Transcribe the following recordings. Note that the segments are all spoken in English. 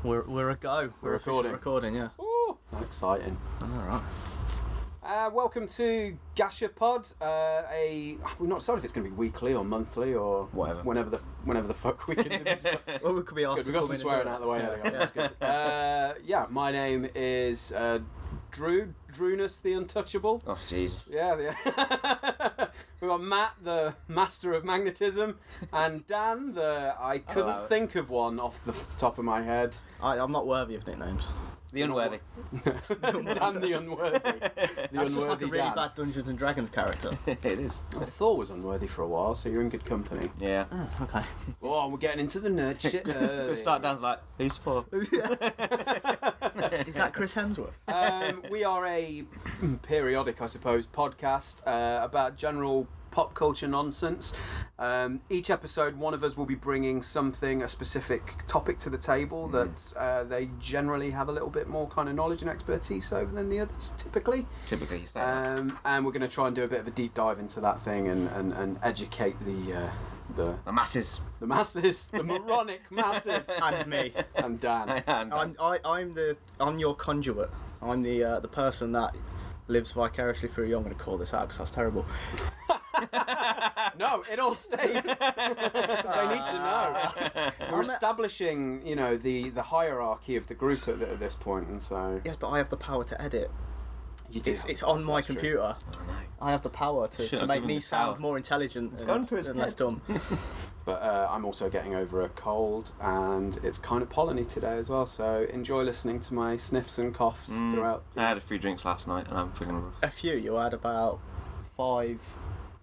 we're a go. We're recording, yeah. Ooh, exciting. All right. Welcome to Gachapod. We've not decided if it's going to be weekly or monthly or whatever. Whenever the fuck we can do this. Well, we could be asked. We've got some swearing out of the way. Yeah, my name is Drunus the Untouchable. Oh Jesus. Yeah. We've got Matt, the master of magnetism, and Dan, I couldn't think of one off the top of my head. I'm not worthy of nicknames. The Unworthy. Dan the Unworthy. That's just like a really Dan. bad Dungeons and Dragons character. It is. Thor was unworthy for a while, so you're in good company. Yeah. Oh, okay. Oh, we're getting into the nerd shit. We'll start Dan's like, who's for? Is that Chris Hemsworth? We are a periodic, I suppose, podcast about general pop culture nonsense. Each episode, one of us will be bringing a specific topic to the table that they generally have a little bit more kind of knowledge and expertise over than the others, typically. Typically, you say And we're going to try and do a bit of a deep dive into that thing and educate the masses. The masses, the moronic masses. And me. And Dan. I'm your conduit. I'm the person that lives vicariously through you. I'm going to call this out because that's terrible. No, it all stays. They need to know. We're establishing, the hierarchy of the group at this point, and so. Yes, but I have the power to edit. You do. It's on my computer. Oh, no. I have the power to make me sound more intelligent and less dumb. But I'm also getting over a cold, and it's kind of polleny today as well. So enjoy listening to my sniffs and coughs throughout. I had a few drinks last night, and I'm feeling rough. A few. You had about 5.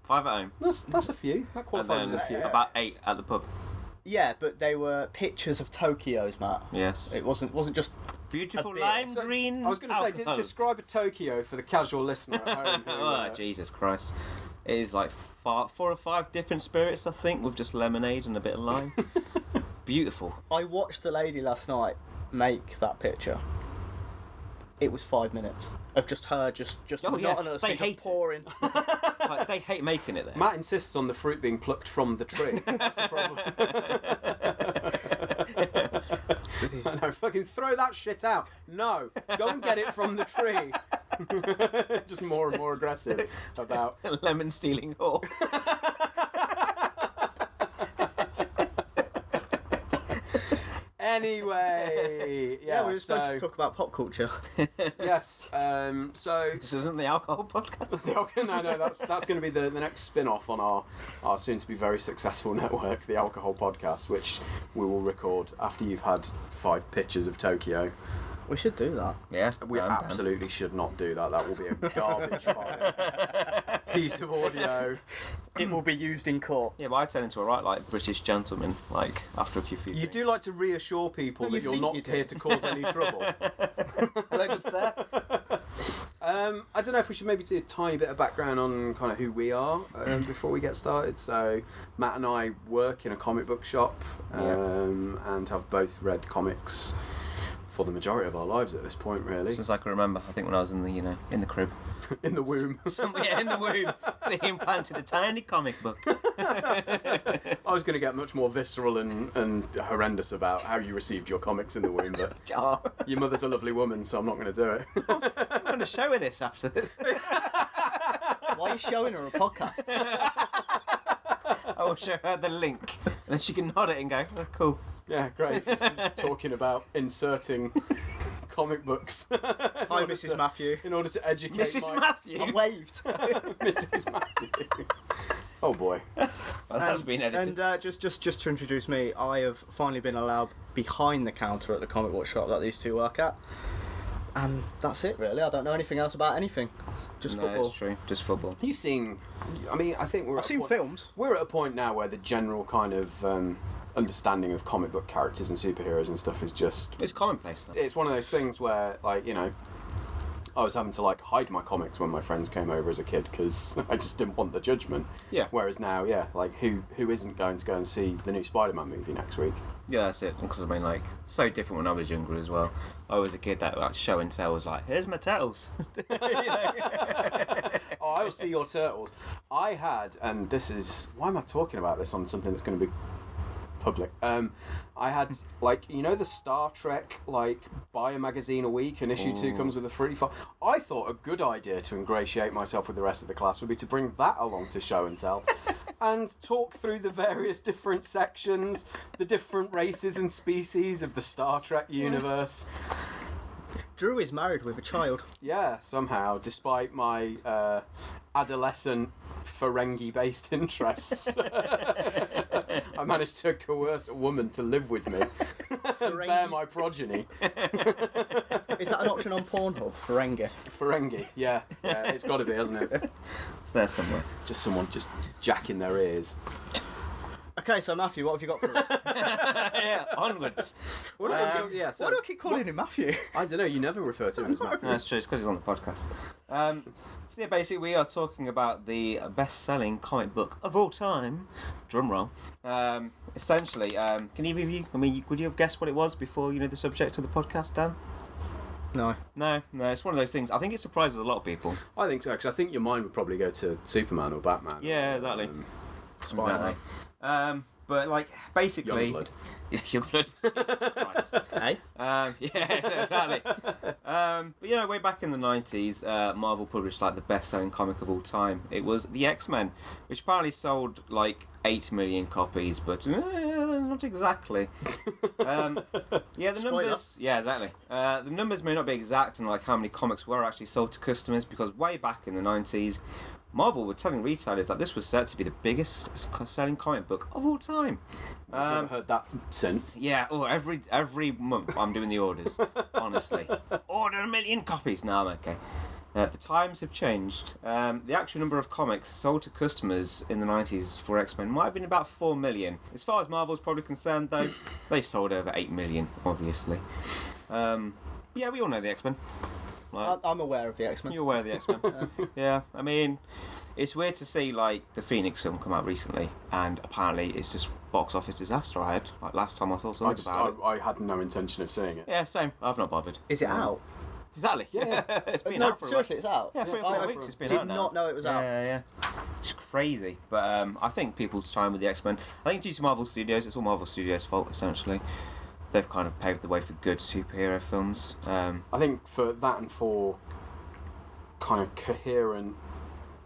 5 at home. That's a few. That qualifies as a few. About 8 at the pub. Yeah, but they were pictures of Tokyos, Matt. Yes. It wasn't just beautiful beer. lime So, green. I was going to say, describe a Tokyo for the casual listener at home. Oh, Jesus Christ. It is like 4 or 5 different spirits, I think, with just lemonade and a bit of lime. Beautiful. I watched the lady last night make that picture. It was 5 minutes of just her just monotonously just pouring. Like, they hate making it there. Matt insists on the fruit being plucked from the tree. That's the problem. No, fucking throw that shit out. No, go and get it from the tree. Just more and more aggressive about lemon stealing whore. Anyway, yeah, we were supposed to talk about pop culture. Yes, so this isn't the alcohol podcast. No, that's going to be the next spin-off on our soon-to-be very successful network, the Alcohol Podcast, which we will record after you've had 5 pictures of Tokyo. We should do that. Yeah, we absolutely should not do that. That will be a garbage file piece of audio. It will be used in court. Yeah, but I turn into a right British gentleman after a few You drinks. do like to reassure people that you're not here to cause any trouble. Hello, good sir. I don't know if we should maybe do a tiny bit of background on kind of who we are before we get started. So Matt and I work in a comic book shop and have both read comics for the majority of our lives at this point, really. Since I can remember, I think when I was in the in the crib. In the womb. In the womb. They implanted a tiny comic book. I was going to get much more visceral and horrendous about how you received your comics in the womb, but your mother's a lovely woman, so I'm not going to do it. I'm going to show her this after this. Why are you showing her a podcast? I will show her the link, and then she can nod it and go, oh, cool. Yeah, great. Just talking about inserting comic books. Hi, Mrs. Matthew. In order to educate Mrs. Matthew? I waved. Mrs. Matthew. Oh boy. Well, that's been edited. And just to introduce me, I have finally been allowed behind the counter at the comic book shop that these two work at. And that's it, really. I don't know anything else about anything. Just football. It's true. Just football. You've seen... I mean, I think I've seen films. We're at a point now where the general kind of understanding of comic book characters and superheroes and stuff is just... It's commonplace now. It's one of those things where, I was having to hide my comics when my friends came over as a kid because I just didn't want the judgment. Yeah. Whereas now, who isn't going to go and see the new Spider-Man movie next week? Yeah, that's it. Because so different when I was younger as well. I was a kid that show and tell was here's my turtles. Oh, I will see your turtles. I had, and this is why am I talking about this on something that's going to be public. I had the Star Trek buy a magazine a week and issue 2 comes with a free file. I thought a good idea to ingratiate myself with the rest of the class would be to bring that along to show and tell. And talk through the various different sections, the different races and species of the Star Trek universe. Drew is married with a child. Yeah, somehow, despite my adolescent Ferengi-based interests, I managed to coerce a woman to live with me and bear my progeny. Is that an option on Pornhub? Ferengi? Ferengi, yeah, it's got to be, hasn't it? It's there somewhere. Just someone just jacking their ears. Okay, so Matthew, what have you got for us? Yeah, onwards. Why do I keep calling him Matthew? I don't know, you never refer to him as Matthew. No, that's true, it's because he's on the podcast. So yeah, basically we are talking about the best-selling comic book of all time. Drum roll. Essentially, can either of you, would you have guessed what it was before the subject of the podcast, Dan? No. No, it's one of those things. I think it surprises a lot of people. I think so, because I think your mind would probably go to Superman or Batman. Yeah, exactly. Spider-Man. But basically, Youngblood. Youngblood. Jesus Christ. Hey? Yeah, exactly. But way back in the 90s, Marvel published the best-selling comic of all time. It was the X-Men, which apparently sold 8 million copies, but not exactly. The numbers. Yeah, exactly. The numbers may not be exact, and how many comics were actually sold to customers, because way back in the 90s. Marvel were telling retailers that this was set to be the biggest selling comic book of all time. I've never heard that since. Yeah, every month I'm doing the orders, honestly. Order 1 million copies. No, I'm okay. The times have changed. The actual number of comics sold to customers in the 90s for X-Men might have been about 4 million. As far as Marvel's probably concerned, though, they sold over 8 million, obviously. We all know the X-Men. I'm aware of the X-Men. You're aware of the X-Men. Yeah, it's weird to see the Phoenix film come out recently, and apparently it's just box office disaster. I had last time I saw something about it. I had no intention of seeing it. Yeah, same. I've not bothered. Is it out? Exactly. Yeah. It's been No, out for seriously, it's out. Yeah, 3 or 4 weeks it's been did out now. not know it was out. Yeah. It's crazy. But I think people's time with the X-Men, I think due to Marvel Studios, it's all Marvel Studios' fault, essentially. They've kind of paved the way for good superhero films. I think for that and for kind of coherent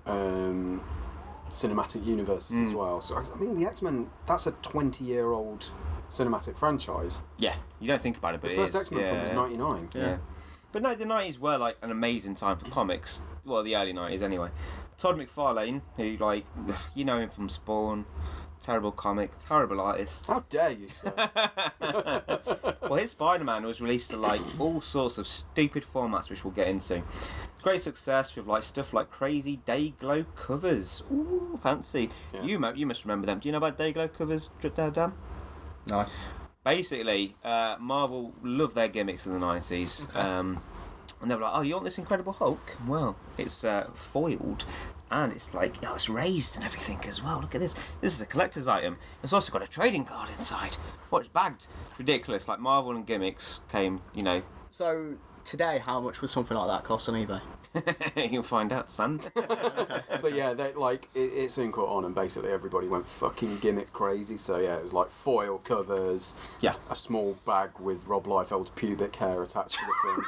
cinematic universes as well. So the X-Men, that's a 20-year-old cinematic franchise. Yeah, you don't think about it, but the first X-Men film was 99. Yeah. But no, the 90s were an amazing time for comics. Well, the early 90s anyway. Todd McFarlane, who you know him from Spawn, terrible comic, terrible artist. How dare you, sir? Well, his Spider-Man was released to all sorts of stupid formats, which we'll get into. Great success with stuff like crazy Dayglow covers. Ooh, fancy. Yeah. You must remember them. Do you know about Dayglow covers, Dan? No. Basically, Marvel loved their gimmicks in the 90s. Okay. And they were like, oh, you want this Incredible Hulk? Well, it's foiled. And it's it's raised and everything as well. Look at this. This is a collector's item. It's also got a trading card inside. It's bagged. It's ridiculous. Marvel and gimmicks came, So, today, how much would something like that cost on eBay? You'll find out, son. Okay. But yeah, it soon caught on, and basically everybody went fucking gimmick crazy. So yeah, it was foil covers, a small bag with Rob Liefeld's pubic hair attached to the thing.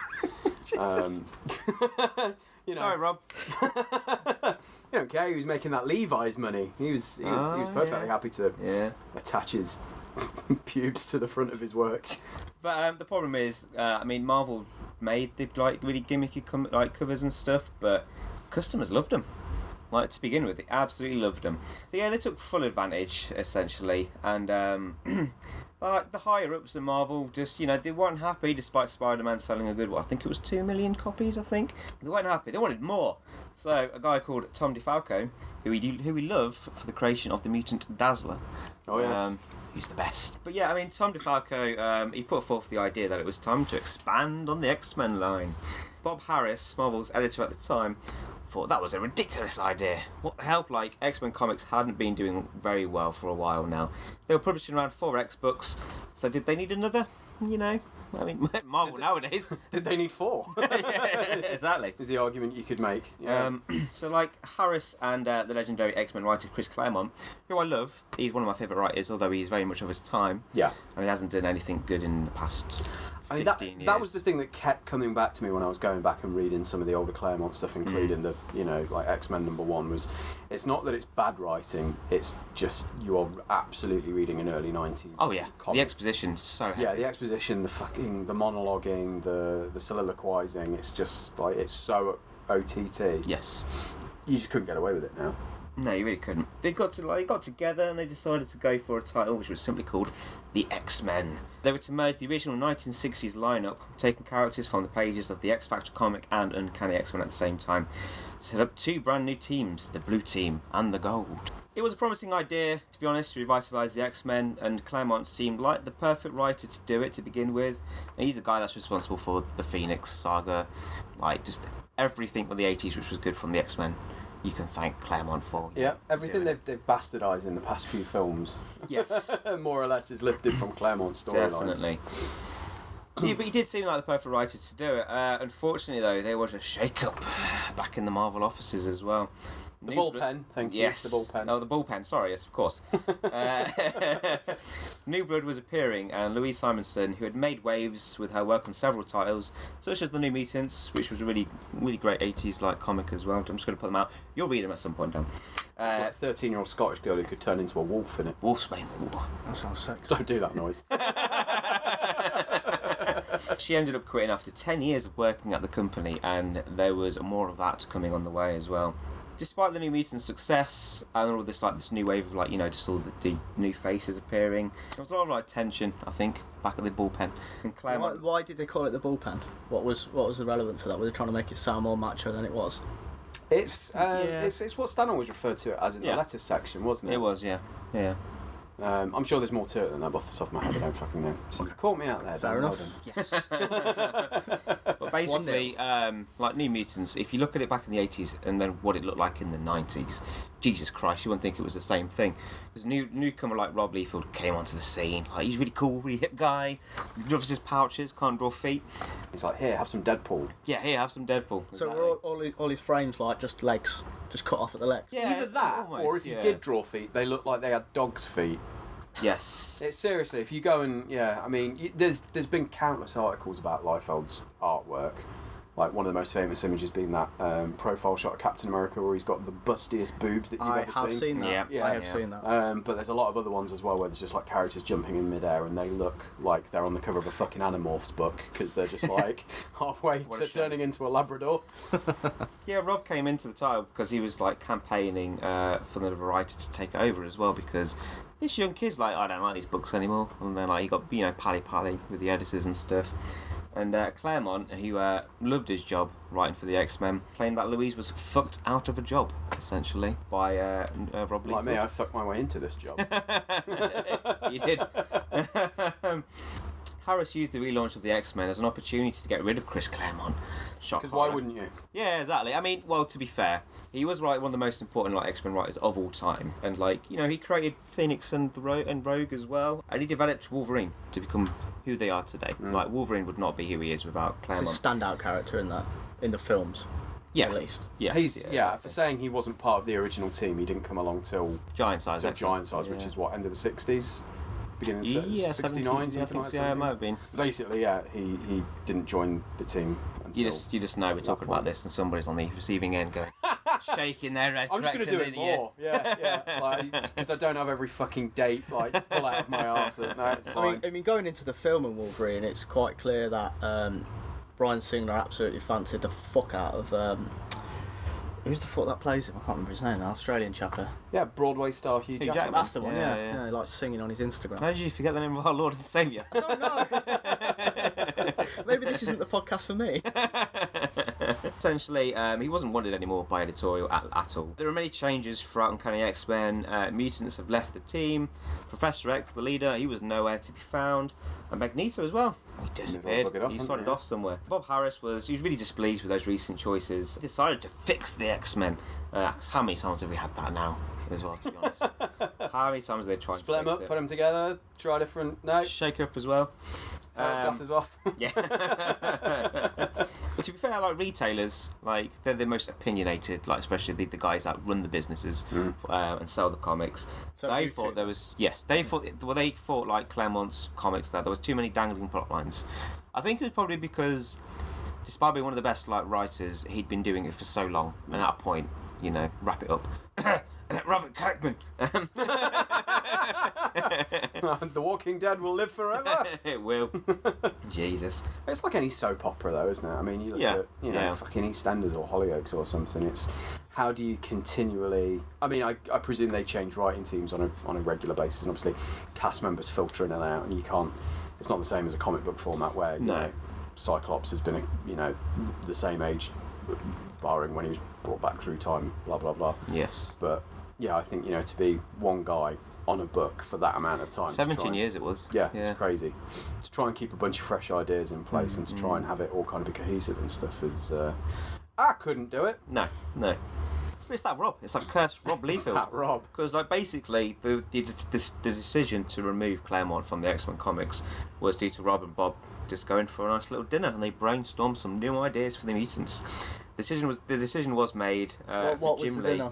Jesus. Sorry, Rob. You don't care. He was making that Levi's money. He was perfectly happy to attach his pubes to the front of his work. But the problem is, Marvel made the really gimmicky covers and stuff, but customers loved them. To begin with, they absolutely loved them. But yeah, they took full advantage essentially, and the higher ups in Marvel just they weren't happy despite Spider-Man selling a good I think it was 2 million copies. I think they weren't happy. They wanted more. So a guy called Tom DeFalco, who we love for the creation of the mutant Dazzler. Oh yes. He's the best. But yeah, Tom DeFalco, he put forth the idea that it was time to expand on the X-Men line. Bob Harris, Marvel's editor at the time, thought that was a ridiculous idea. What the hell? X-Men comics hadn't been doing very well for a while now. They were publishing around 4 X books, so did they need another? you know, I mean, Marvel nowadays. Did they need 4? Yeah, exactly. Is the argument you could make. Yeah. So, like, Harris and the legendary X-Men writer Chris Claremont, who I love, he's one of my favourite writers, although he's very much of his time. Yeah. And he hasn't done anything good in the past 15 years. That was the thing that kept coming back to me when I was going back and reading some of the older Claremont stuff, including the, you know, like X-Men #1 was, it's not that it's bad writing, it's just you're absolutely reading an early 90s comic. The exposition's so heavy. Yeah, the exposition, the monologuing, the soliloquising, it's just like, it's so OTT. Yes. You just couldn't get away with it now. No, you really couldn't. They got together and they decided to go for a title which was simply called The X-Men. They were to merge the original 1960s lineup, taking characters from the pages of the X-Factor comic and Uncanny X-Men at the same time, to set up 2 brand new teams, the Blue Team and the Gold. It was a promising idea, to be honest, to revitalise the X-Men, and Claremont seemed like the perfect writer to do it to begin with. And he's the guy that's responsible for the Phoenix saga, like just everything from the 80s which was good from the X-Men. You can thank Claremont for. Yeah, everything they've bastardised in the past few films. Yes. More or less is lifted from Claremont storylines. Definitely. Yeah, but he did seem like the perfect writer to do it. Unfortunately, though, there was a shake-up back in the Marvel offices as well. The bullpen, thank you. Yes. The bullpen. Oh, the bullpen, sorry, yes, of course. New blood was appearing, and Louise Simonson, who had made waves with her work on several titles, such as The New Mutants, which was a really, really great 80s like comic as well. I'm just going to put them out. You'll read them at some point, Dan. Like a 13-year-old Scottish girl who could turn into a wolf in it. Wolfsbane. Ooh. That sounds sexy. Don't do that noise. She ended up quitting after 10 years of working at the company, and there was more of that coming on the way as well. Despite the New Mutants' success and all this new wave of just all the new faces appearing, there was a lot of tension, I think, back at the bullpen. And Claremont, Why did they call it the bullpen? What was the relevance of that? Were they trying to make it sound more macho than it was? It's what Stan always referred to it as in the letters section, wasn't it? It was, yeah. I'm sure there's more to it than that, but off the top of my head I don't fucking know. So you caught me out there. Fair enough. Yes. But basically, like New Mutants, if you look at it back in the 80s and then what it looked like in the 90s, Jesus Christ, you wouldn't think it was the same thing. There's a newcomer like Rob Liefeld came onto the scene. Like, he's really cool, really hip guy. Draws his pouches, can't draw feet. He's like, here, have some Deadpool. Yeah, here, have some Deadpool. So were all his frames like just legs, just cut off at the legs? Yeah, either that, almost, or if you did draw feet, they looked like they had dog's feet. Yes. It's seriously, if you go and there's been countless articles about Liefeld's artwork. Like one of the most famous images being that profile shot of Captain America where he's got the bustiest boobs that you've ever seen. I have seen that. Yeah. I have seen that. But there's a lot of other ones as well where there's just like characters jumping in midair and they look like they're on the cover of a fucking Animorphs book because they're just like halfway to turning into a Labrador. Yeah, Rob came into the title because he was like campaigning for the writer to take over as well, because this young kid's like, I don't like these books anymore, and then like he got pally with the editors and stuff. And Claremont, who loved his job writing for the X-Men, claimed that Louise was fucked out of a job, essentially, by Rob Liefeld. Like me, I fucked my way into this job. You did. Harris used the relaunch of the X-Men as an opportunity to get rid of Chris Claremont. Because why wouldn't you? Yeah, exactly. I mean, well, to be fair, he was one of the most important X-Men writers of all time, and he created Phoenix and Rogue as well, and he developed Wolverine to become who they are today. Like, Wolverine would not be who he is without Claremont. He's a standout character in the films. Yeah, at least. Yes, exactly. For saying he wasn't part of the original team, he didn't come along till Giant Size, which is what, end of the 60s. Beginning of 69, something like that. Yeah, it might have been. Basically, he didn't join the team until you just know we're talking about this and somebody's on the receiving end going, shaking their head. I'm just going to do it more. Yeah. Because I don't have every fucking date pull out of my arse. No, it's fine. I mean, going into the film of Wolverine, it's quite clear that Bryan Singer absolutely fancied the fuck out of. Who's the fuck that plays him? I can't remember his name now. Australian chapper. Yeah, Broadway star Hugh Jackman. That's the one, yeah. Like singing on his Instagram. How did you forget the name of our Lord and Saviour? I don't know. Maybe this isn't the podcast for me. Essentially, he wasn't wanted anymore by editorial at all. There are many changes throughout Uncanny X-Men. Mutants have left the team. Professor X, the leader, he was nowhere to be found. And Magneto as well. He disappeared. He started off somewhere. Bob Harris was really displeased with those recent choices. He decided to fix the X-Men. How many times have we had that now, as well, to be honest? How many times have they tried to split them up, put them together, try different... No. Shake up as well. Glasses off. Yeah. But to be fair, like retailers, like they're the most opinionated, like especially the guys that run the businesses and sell the comics. So they you thought two. there was they thought like Claremont's comics that there were too many dangling plot lines. I think it was probably because, despite being one of the best like writers, he'd been doing it for so long, and at a point, you know, wrap it up. Robert Kirkman. The Walking Dead will live forever. It will. Jesus. It's like any soap opera, though, isn't it? I mean, you look at fucking EastEnders or Hollyoaks or something. It's how do you continually? I mean, I presume they change writing teams on a regular basis, and obviously cast members filter in and out, and you can't. It's not the same as a comic book format where you know, Cyclops has been the same age, barring when he was brought back through time. Blah blah blah. Yes. But yeah, I think to be one guy on a book for that amount of time. 17 years it was. Yeah, it's crazy. To try and keep a bunch of fresh ideas in place and to try and have it all kind of be cohesive and stuff is... I couldn't do it. No. But it's that Rob. It's like cursed Rob Liefeld. That Rob. Because like basically the decision to remove Claremont from the X-Men comics was due to Rob and Bob just going for a nice little dinner, and they brainstormed some new ideas for the mutants. The decision was made for what Jim was the Lee. dinner?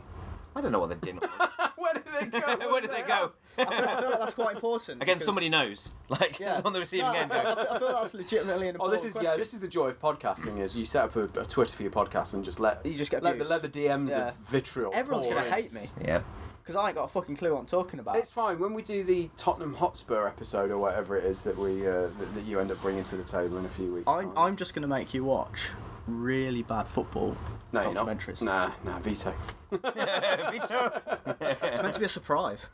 I don't know what the dinner was. Where did they go? Where did they go? I feel like that's quite important. Again, because- somebody knows. Like on the receiving end. I feel that's legitimately an important question. this is the joy of podcasting is you set up a Twitter for your podcast and just let You just get let views. the DMs of vitriol. Everyone's pour gonna in. hate me Yeah. because I ain't got a fucking clue what I'm talking about. It's fine when we do the Tottenham Hotspur episode or whatever it is that we that you end up bringing to the table in a few weeks. I'm just gonna make you watch really bad football no, you're not. documentaries. Nah, veto. Me too. It's meant to be a surprise.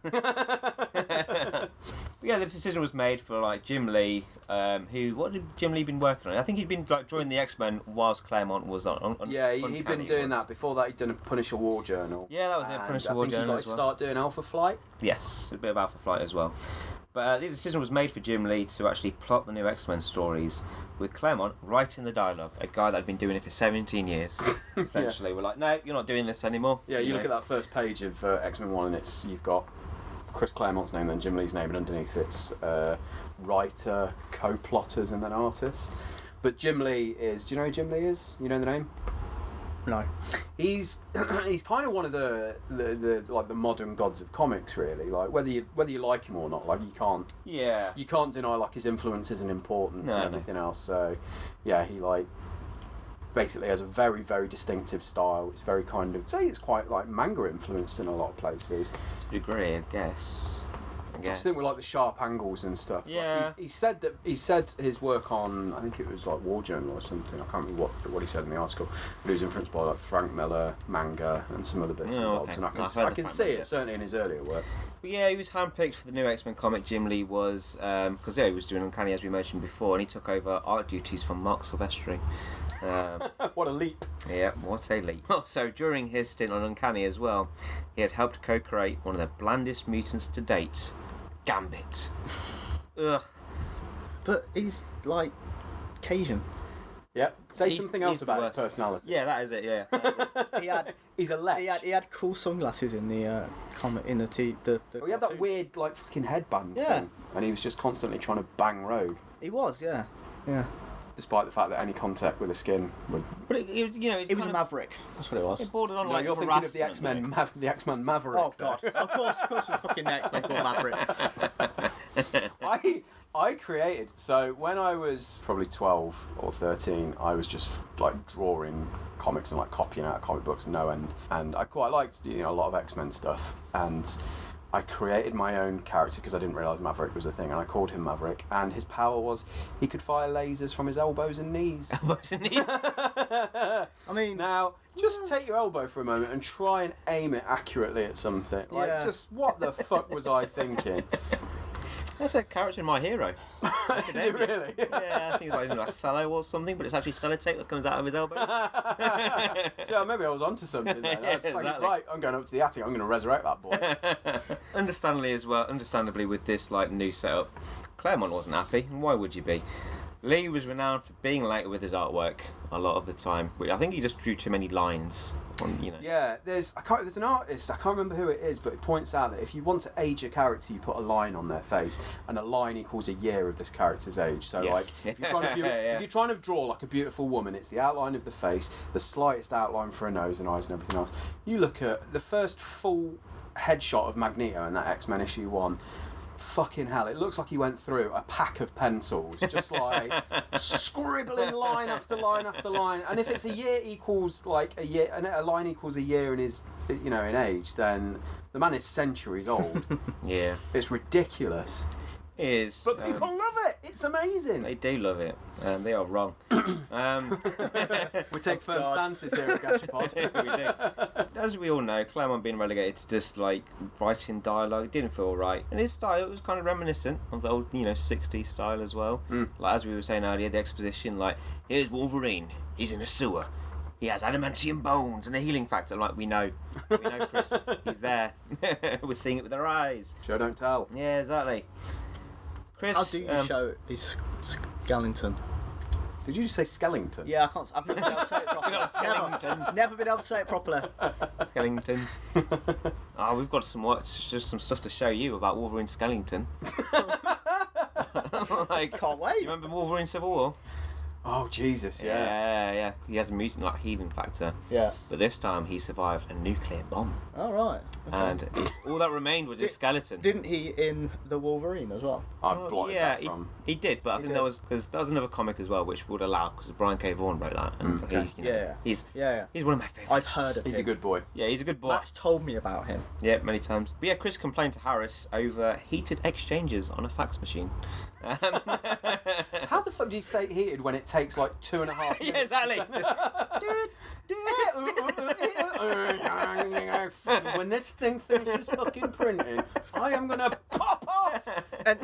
Yeah, the decision was made for like Jim Lee. What had Jim Lee been working on? I think he'd been like joining the X-Men whilst Claremont was on. Yeah, he'd Uncanny been doing was. that. Before that, he'd done a Punisher War Journal. Yeah, that was it. And Punisher War I think Journal he got as to well. start doing Alpha Flight. Yes, a bit of Alpha Flight as well. But the decision was made for Jim Lee to actually plot the new X-Men stories with Claremont writing the dialogue, a guy that had been doing it for 17 years. Essentially, we're like, no, you're not doing this anymore. Yeah, you look at that first page of X-Men 1 and you've got Chris Claremont's name, then Jim Lee's name, and underneath it's writer, co-plotters, and then artist. But Jim Lee is... Do you know who Jim Lee is? You know the name? No. He's kind of one of the like the modern gods of comics, really. Like whether you like him or not, like you can't deny like his influences and importance and everything else. So yeah, he like basically has a very, very distinctive style. It's very kind of it's quite like manga influenced in a lot of places. To a degree, I guess. I just think with like the sharp angles and stuff. Yeah. Like, he said his work on, I think it was like War Journal or something. I can't remember what he said in the article. But he was influenced by like Frank Miller manga and some other bits and bobs. And I can see it certainly in his earlier work. But yeah, he was handpicked for the new X-Men comic. Jim Lee was because he was doing Uncanny as we mentioned before, and he took over art duties from Mark Silvestri. What a leap! Yeah, what a leap. Also, during his stint on Uncanny as well, he had helped co-create one of the blandest mutants to date, Gambit. Ugh. But he's like Cajun. Yep. Say He's something else the about his worst. personality. Yeah, that is it. Yeah. That is it. He's a lech. He had cool sunglasses in the comic in the He had that cartoon. weird like fucking headband Yeah. thing, and he was just constantly trying to bang rogue, He was, yeah. despite the fact that any contact with the skin would. But He was a maverick. That's what it was. It bordered on No, like you're thinking of the harassment, X-Men, the X-Men Maverick. Oh god! Of course, with fucking X-Men called Maverick. I created, so when I was probably 12 or 13, I was just like drawing comics and like copying out comic books no end, and I quite liked a lot of X-Men stuff, and I created my own character because I didn't realise Maverick was a thing, and I called him Maverick, and his power was he could fire lasers from his elbows and knees. Elbows and knees. I mean, Now, just take your elbow for a moment and try and aim it accurately at something. Like, Yeah. just what the fuck was I thinking? That's a character in My Hero. Is it really? Yeah, I think it's like cello or something, but it's actually sellotape that comes out of his elbows. So maybe I was onto something then. Yeah, Fucking exactly. Right, I'm going up to the attic. I'm going to resurrect that boy. Understandably, with this like new setup, Claremont wasn't happy, and why would you be? Lee was renowned for being late with his artwork a lot of the time. I think he just drew too many lines. Yeah, there's an artist, I can't remember who it is, but it points out that if you want to age a character, you put a line on their face, and a line equals a year of this character's age. So like, if you're trying to draw like a beautiful woman, it's the outline of the face, the slightest outline for a nose and eyes and everything else. You look at the first full headshot of Magneto in that X-Men issue 1. Fucking hell, it looks like he went through a pack of pencils, just like scribbling line after line after line. And if it's a year equals like a year, and a line equals a year in his, in age, then the man is centuries old. Yeah. It's ridiculous. It is. But people love it. It's amazing. They do love it. They are wrong. We take firm stances here at Gachapod. We do. As we all know, Claremont being relegated to just like writing dialogue didn't feel right, and his style was kind of reminiscent of the old 60s style as well. Like as we were saying earlier, the exposition, like here's Wolverine, he's in a sewer, he has adamantium bones and a healing factor. Like we know Chris, he's there. We're seeing it with our eyes. Show don't tell. Yeah, exactly. Chris, how do you show his Skellington? Did you just say Skellington? Yeah, I've never been able to say it properly. Skellington. Never been able to say it properly. Skellington. We've got just some stuff to show you about Wolverine Skellington. Can't wait. You remember Wolverine Civil War? Oh Jesus, yeah. Yeah. He has a mutant like healing factor. Yeah. But this time he survived a nuclear bomb. Oh right. Okay. And all that remained was his skeleton. Didn't he in the Wolverine as well? I blotted that from. He did, but I think that was because that was another comic as well, which would allow because Brian K. Vaughan wrote that, and he's he's one of my favourites. I've heard of him. He's a good boy. Yeah, he's a good boy. Matt's told me about him. Yeah, many times. But yeah, Chris complained to Harris over heated exchanges on a fax machine. How the fuck do you stay heated when it takes like 2.5 minutes? Yeah, exactly. When this thing finishes fucking printing, I am gonna pop off. And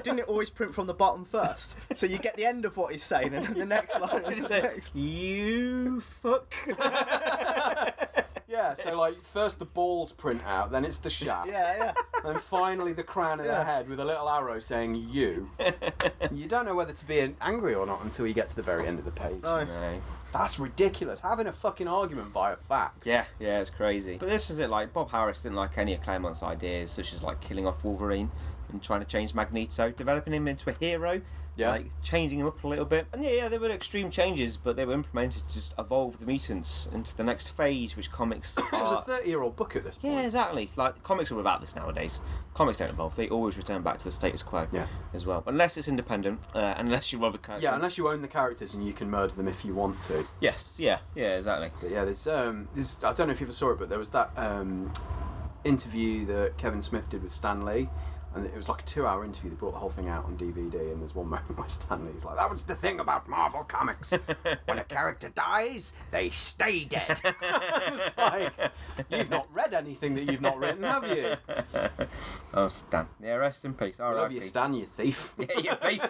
didn't it always print from the bottom first? So you get the end of what he's saying, and then the next line is you fuck. Yeah, so like first the balls print out, then it's the shaft. Yeah. And finally the crown of the head with a little arrow saying you. You don't know whether to be angry or not until you get to the very end of the page. No. That's ridiculous. Having a fucking argument via fax. Yeah, it's crazy. But this is it, like Bob Harris didn't like any of Claremont's ideas, such as like killing off Wolverine and trying to change Magneto, developing him into a hero. Yeah. Like changing him up a little bit. And yeah, they were extreme changes, but they were implemented to just evolve the mutants into the next phase, which comics It was a 30-year-old book at this point. Yeah, exactly. Like, comics are about this nowadays. Comics don't evolve. They always return back to the status quo as well. Unless it's independent, unless you're Robert Kirkman. Yeah, unless you own the characters and you can murder them if you want to. Yes, yeah, exactly. But yeah, there's I don't know if you ever saw it, but there was that interview that Kevin Smith did with Stan Lee. And it was like a 2-hour interview. They brought the whole thing out on DVD, and there's one moment where Stan Lee's like, "That was the thing about Marvel Comics. When a character dies, they stay dead." It's like, you've not read anything that you've not written, have you? Oh, Stan. Yeah, rest in peace. I love you, Stan, you thief. Yeah, you thief.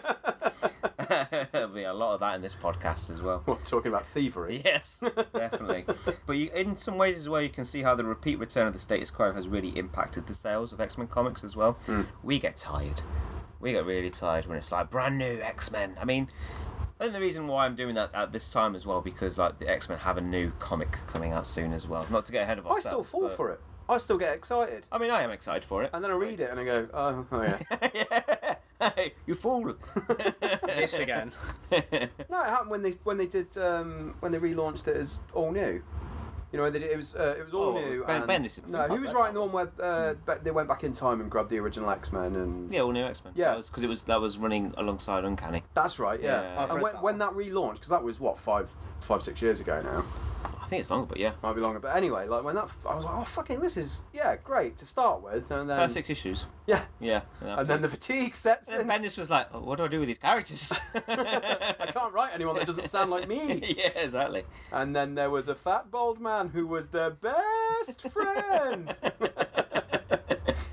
There'll be a lot of that in this podcast as well. What, talking about thievery? Yes, definitely. But in some ways as well, you can see how the repeat return of the status quo has really impacted the sales of X-Men comics as well. We get tired. We get really tired when it's like brand new X-Men. I mean, I think the reason why I'm doing that at this time as well, because like the X-Men have a new comic coming out soon as well. Not to get ahead of ourselves. I still fall for it. I still get excited. I mean, I am excited for it. And then I read it and I go, oh yeah. Yeah. Hey, you fool. This again. No, it happened when they relaunched it as all new. You know, it was all new. Bendis. No, who was writing the one where they went back in time and grabbed the original X-Men and all new X-Men. Yeah, because that was running alongside Uncanny. That's right. Yeah. And when that relaunched, because that was what 5-6 years ago now. I think it's longer, but yeah. Might be longer. But anyway, like when that, I was like, oh fucking, this is great to start with, and then first 6 issues. Yeah. And then the fatigue sets in. And Bendis was like, what do I do with these characters? I can't write anyone that doesn't sound like me. Yeah, exactly. And then there was a fat bald man who was their best friend.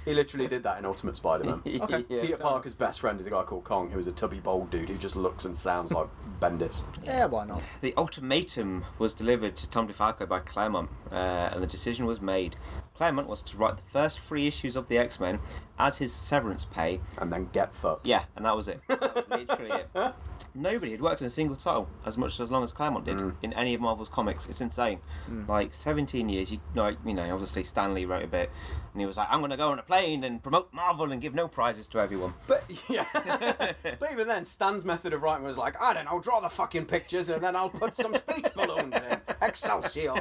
He literally did that in Ultimate Spider-Man. Okay. Peter Parker's best friend is a guy called Kong, who is a tubby bald dude who just looks and sounds like Bendis. Yeah, why not? The ultimatum was delivered to Tom DeFalco by Claremont, and the decision was made. Claremont was to write the first 3 issues of the X-Men as his severance pay. And then get fucked. Yeah, and that was it. That was literally it. nobody had worked on a single title as long as Claremont did in any of Marvel's comics. It's insane. Like 17 years. Obviously Stan Lee wrote a bit, and he was like, "I'm going to go on a plane and promote Marvel and give no prizes to everyone." But yeah, but even then, Stan's method of writing was like, I don't know, draw the fucking pictures and then I'll put some speech balloons in. Excelsior.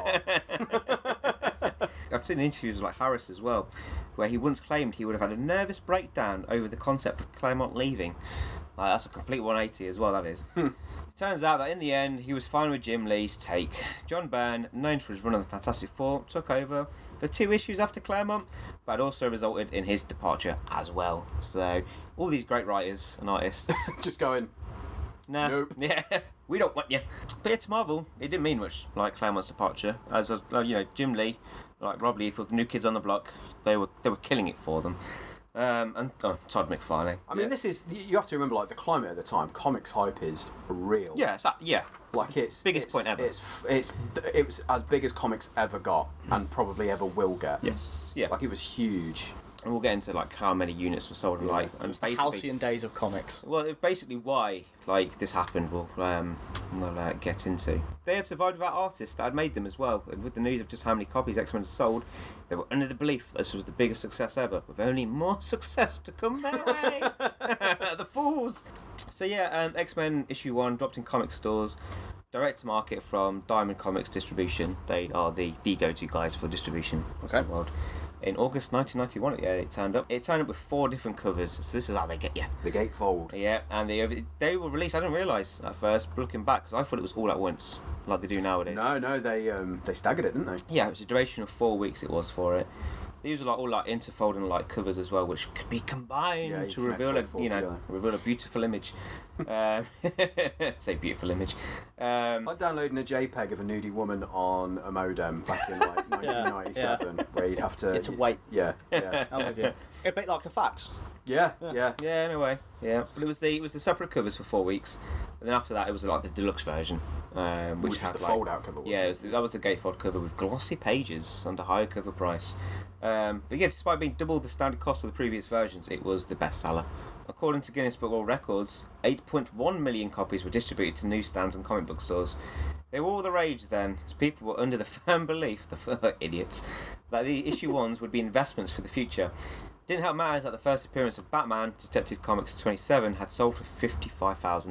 I've seen interviews with like Harris as well, where he once claimed he would have had a nervous breakdown over the concept of Claremont leaving. That's a complete 180 as well, that is. It turns out that in the end, he was fine with Jim Lee's take. John Byrne, known for his run on the Fantastic Four, took over for 2 issues after Claremont, but it also resulted in his departure as well. So, all these great writers and artists... just going... Nah, nope. Yeah, we don't want you. But yeah, to Marvel, it didn't mean much, like Claremont's departure. As Jim Lee, like Rob Liefeld, the New Kids on the Block, they were killing it for them. And Todd McFarlane. I mean, this is, you have to remember, like, the climate at the time. Comics hype is real. Yeah, like it's biggest point ever. It was as big as comics ever got, and probably ever will get. Yes, yeah. Like, it was huge. And we'll get into like how many units were sold and like and basically halcyon days of comics. Well, basically why like this happened we'll get into. They had survived without artists that had made them as well, and with the news of just how many copies X-Men had sold, they were under the belief that this was the biggest success ever, with only more success to come their way. The fools. So yeah, X-Men issue 1 dropped in comic stores. Direct to market from Diamond Comics Distribution. They are the go-to guys for distribution across the world. In August 1991, it turned up. It turned up with 4 different covers, so this is how they get you. The gatefold. Yeah, and they were released. I didn't realise at first, looking back, because I thought it was all at once, like they do nowadays. No, they staggered it, didn't they? Yeah, it was a duration of 4 weeks. It was for it. These were like all like interfold and like covers as well, which could be combined to reveal a beautiful image. Say beautiful image. Like downloading a JPEG of a nudie woman on a modem back in like 1997, where you'd have to. It's a wait. Yeah. I'm with you. A bit like a fax. Yeah, in a way. Yeah, but it was the separate covers for 4 weeks, and then after that it was like the deluxe version, which was had the like, fold-out cover. That was the gatefold cover with glossy pages and a higher cover price. But yeah, despite being double the standard cost of the previous versions, it was the bestseller. According to Guinness Book World Records, 8.1 million copies were distributed to newsstands and comic book stores. They were all the rage then, as people were under the firm belief, the idiots, that the issue 1s would be investments for the future. Didn't help matters that the first appearance of Batman, Detective Comics 27, had sold for $55,000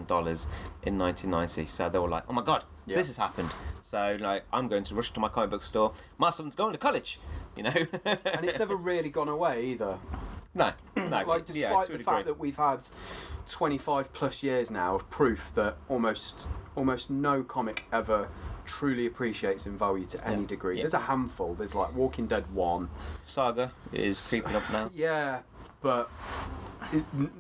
in 1990. So they were like, oh my god, this has happened. So like, I'm going to rush to my comic book store. My son's going to college, you know. And it's never really gone away either. No. Like, despite the fact that we've had 25 plus years now of proof that almost no comic ever truly appreciates in value to any degree. There's a handful. There's like Walking Dead 1. Saga is creeping up now. Yeah, but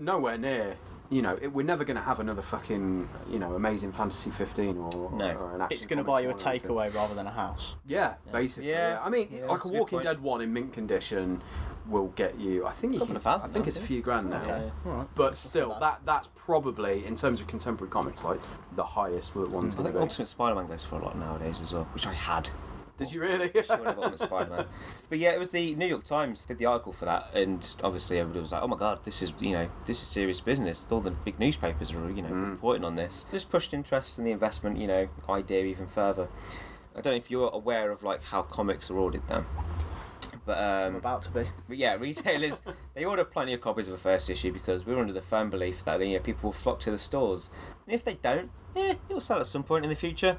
nowhere near. You know, we're never going to have another fucking, Amazing Fantasy 15 or an action. It's going to buy you a takeaway rather than a house. Yeah, basically. Yeah. I mean, like a Walking Dead 1 in mint condition will get you. I think it's a few grand now. Okay. All right. But still, that's probably, in terms of contemporary comics, like the highest one's I going think to be. Ultimate Spider-Man goes for a lot nowadays as well, which I had. Did you really? Sure, Ultimate Spider-Man. But yeah, it was the New York Times did the article for that, and obviously everybody was like, "Oh my god, this is serious business." All the big newspapers are reporting on this. Just pushed interest in the investment, idea even further. I don't know if you're aware of like how comics are ordered then. But I'm about to be. But yeah, retailers they order plenty of copies of a first issue because we're under the firm belief that people will flock to the stores, and if they don't, it'll sell at some point in the future.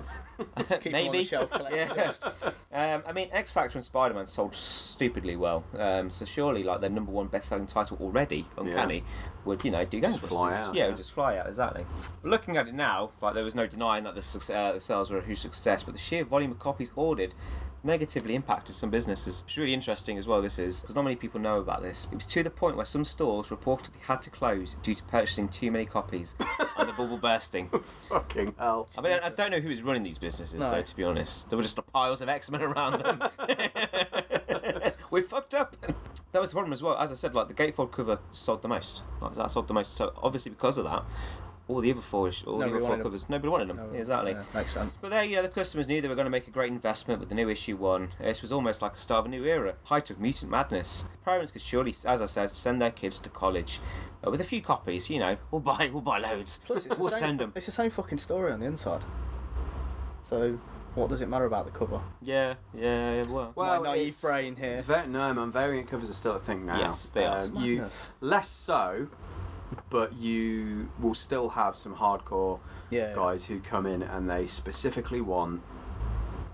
Keep Maybe. Them on the shelf, collecting dust. I mean, X Factor and Spider-Man sold stupidly well, so surely like their number 1 best-selling title already, Uncanny, would do just fly out. Yeah, it would just fly out exactly. But looking at it now, like there was no denying that the sales were a huge success, but the sheer volume of copies ordered negatively impacted some businesses. It's really interesting as well, this is, because not many people know about this. It was to the point where some stores reportedly had to close due to purchasing too many copies and the bubble bursting. Fucking hell. I mean, I don't know who was running these businesses, though, to be honest. There were just piles of X-Men around them. We fucked up. That was the problem as well. As I said, like the gatefold cover sold the most. Like, that sold the most. So obviously because of that, all the other four covers. Nobody wanted them. No, exactly. Yeah, makes sense. But there, the customers knew they were going to make a great investment with the new issue 1. This was almost like a start of a new era, height of mutant madness. Parents could surely, as I said, send their kids to college with a few copies. We'll buy loads. Plus, we'll send them. It's the same fucking story on the inside. So, what does it matter about the cover? Yeah. Well, My naive brain here. No, man, variant covers are still a thing now. Yes, they are. Less so, but you will still have some hardcore guys who come in and they specifically want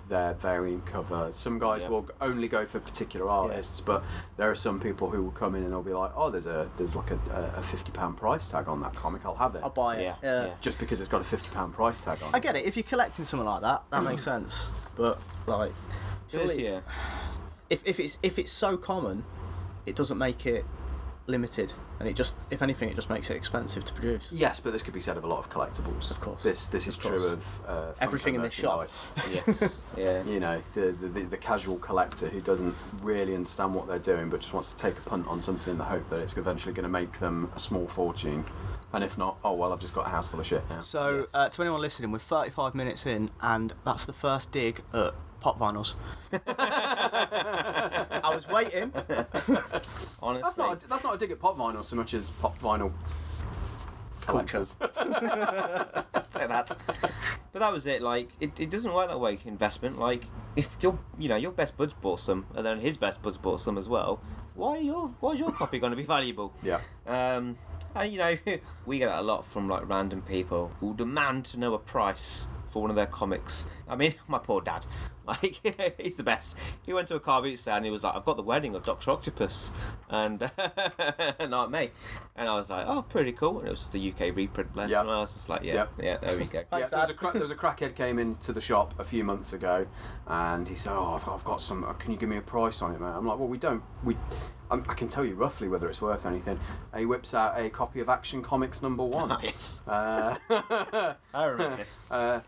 their variant cover. Some guys will only go for particular artists, but there are some people who will come in and they'll be like, oh, there's like a £50 price tag on that comic, I'll have it. I'll buy it. Yeah. Just because it's got a £50 price tag on it. I get it. If you're collecting something like that, that makes sense. But like, surely, if it's so common, it doesn't make it limited, and if anything, it just makes it expensive to produce. Yes, but this could be said of a lot of collectibles. Of course. This is true of everything in this shop. Yes. Yeah. The casual collector who doesn't really understand what they're doing, but just wants to take a punt on something in the hope that it's eventually going to make them a small fortune. And if not, oh well, I've just got a house full of shit now. So, to anyone listening, we're 35 minutes in, and that's the first dig at pop vinyls. I was waiting. Honestly, that's not a dig at pop vinyl so much as pop vinyl collectors. Say that. But that was it. Like, it doesn't work that way. Investment. Like, if your best buds bought some, and then his best buds bought some as well, why is your copy going to be valuable? Yeah. And we get that a lot from like random people who demand to know a price for one of their comics. I mean, my poor dad. Like, he's the best. He went to a car boot stand and he was like, I've got the wedding of Dr. Octopus and Aunt May. And I was like, oh, pretty cool. And it was just the UK reprint, bless. And I was just like, there we go. There was a crackhead came into the shop a few months ago and he said, oh, I've got some, can you give me a price on it, mate? I'm like, well, I can tell you roughly whether it's worth anything. And he whips out a copy of Action Comics #1. Nice. I remember this.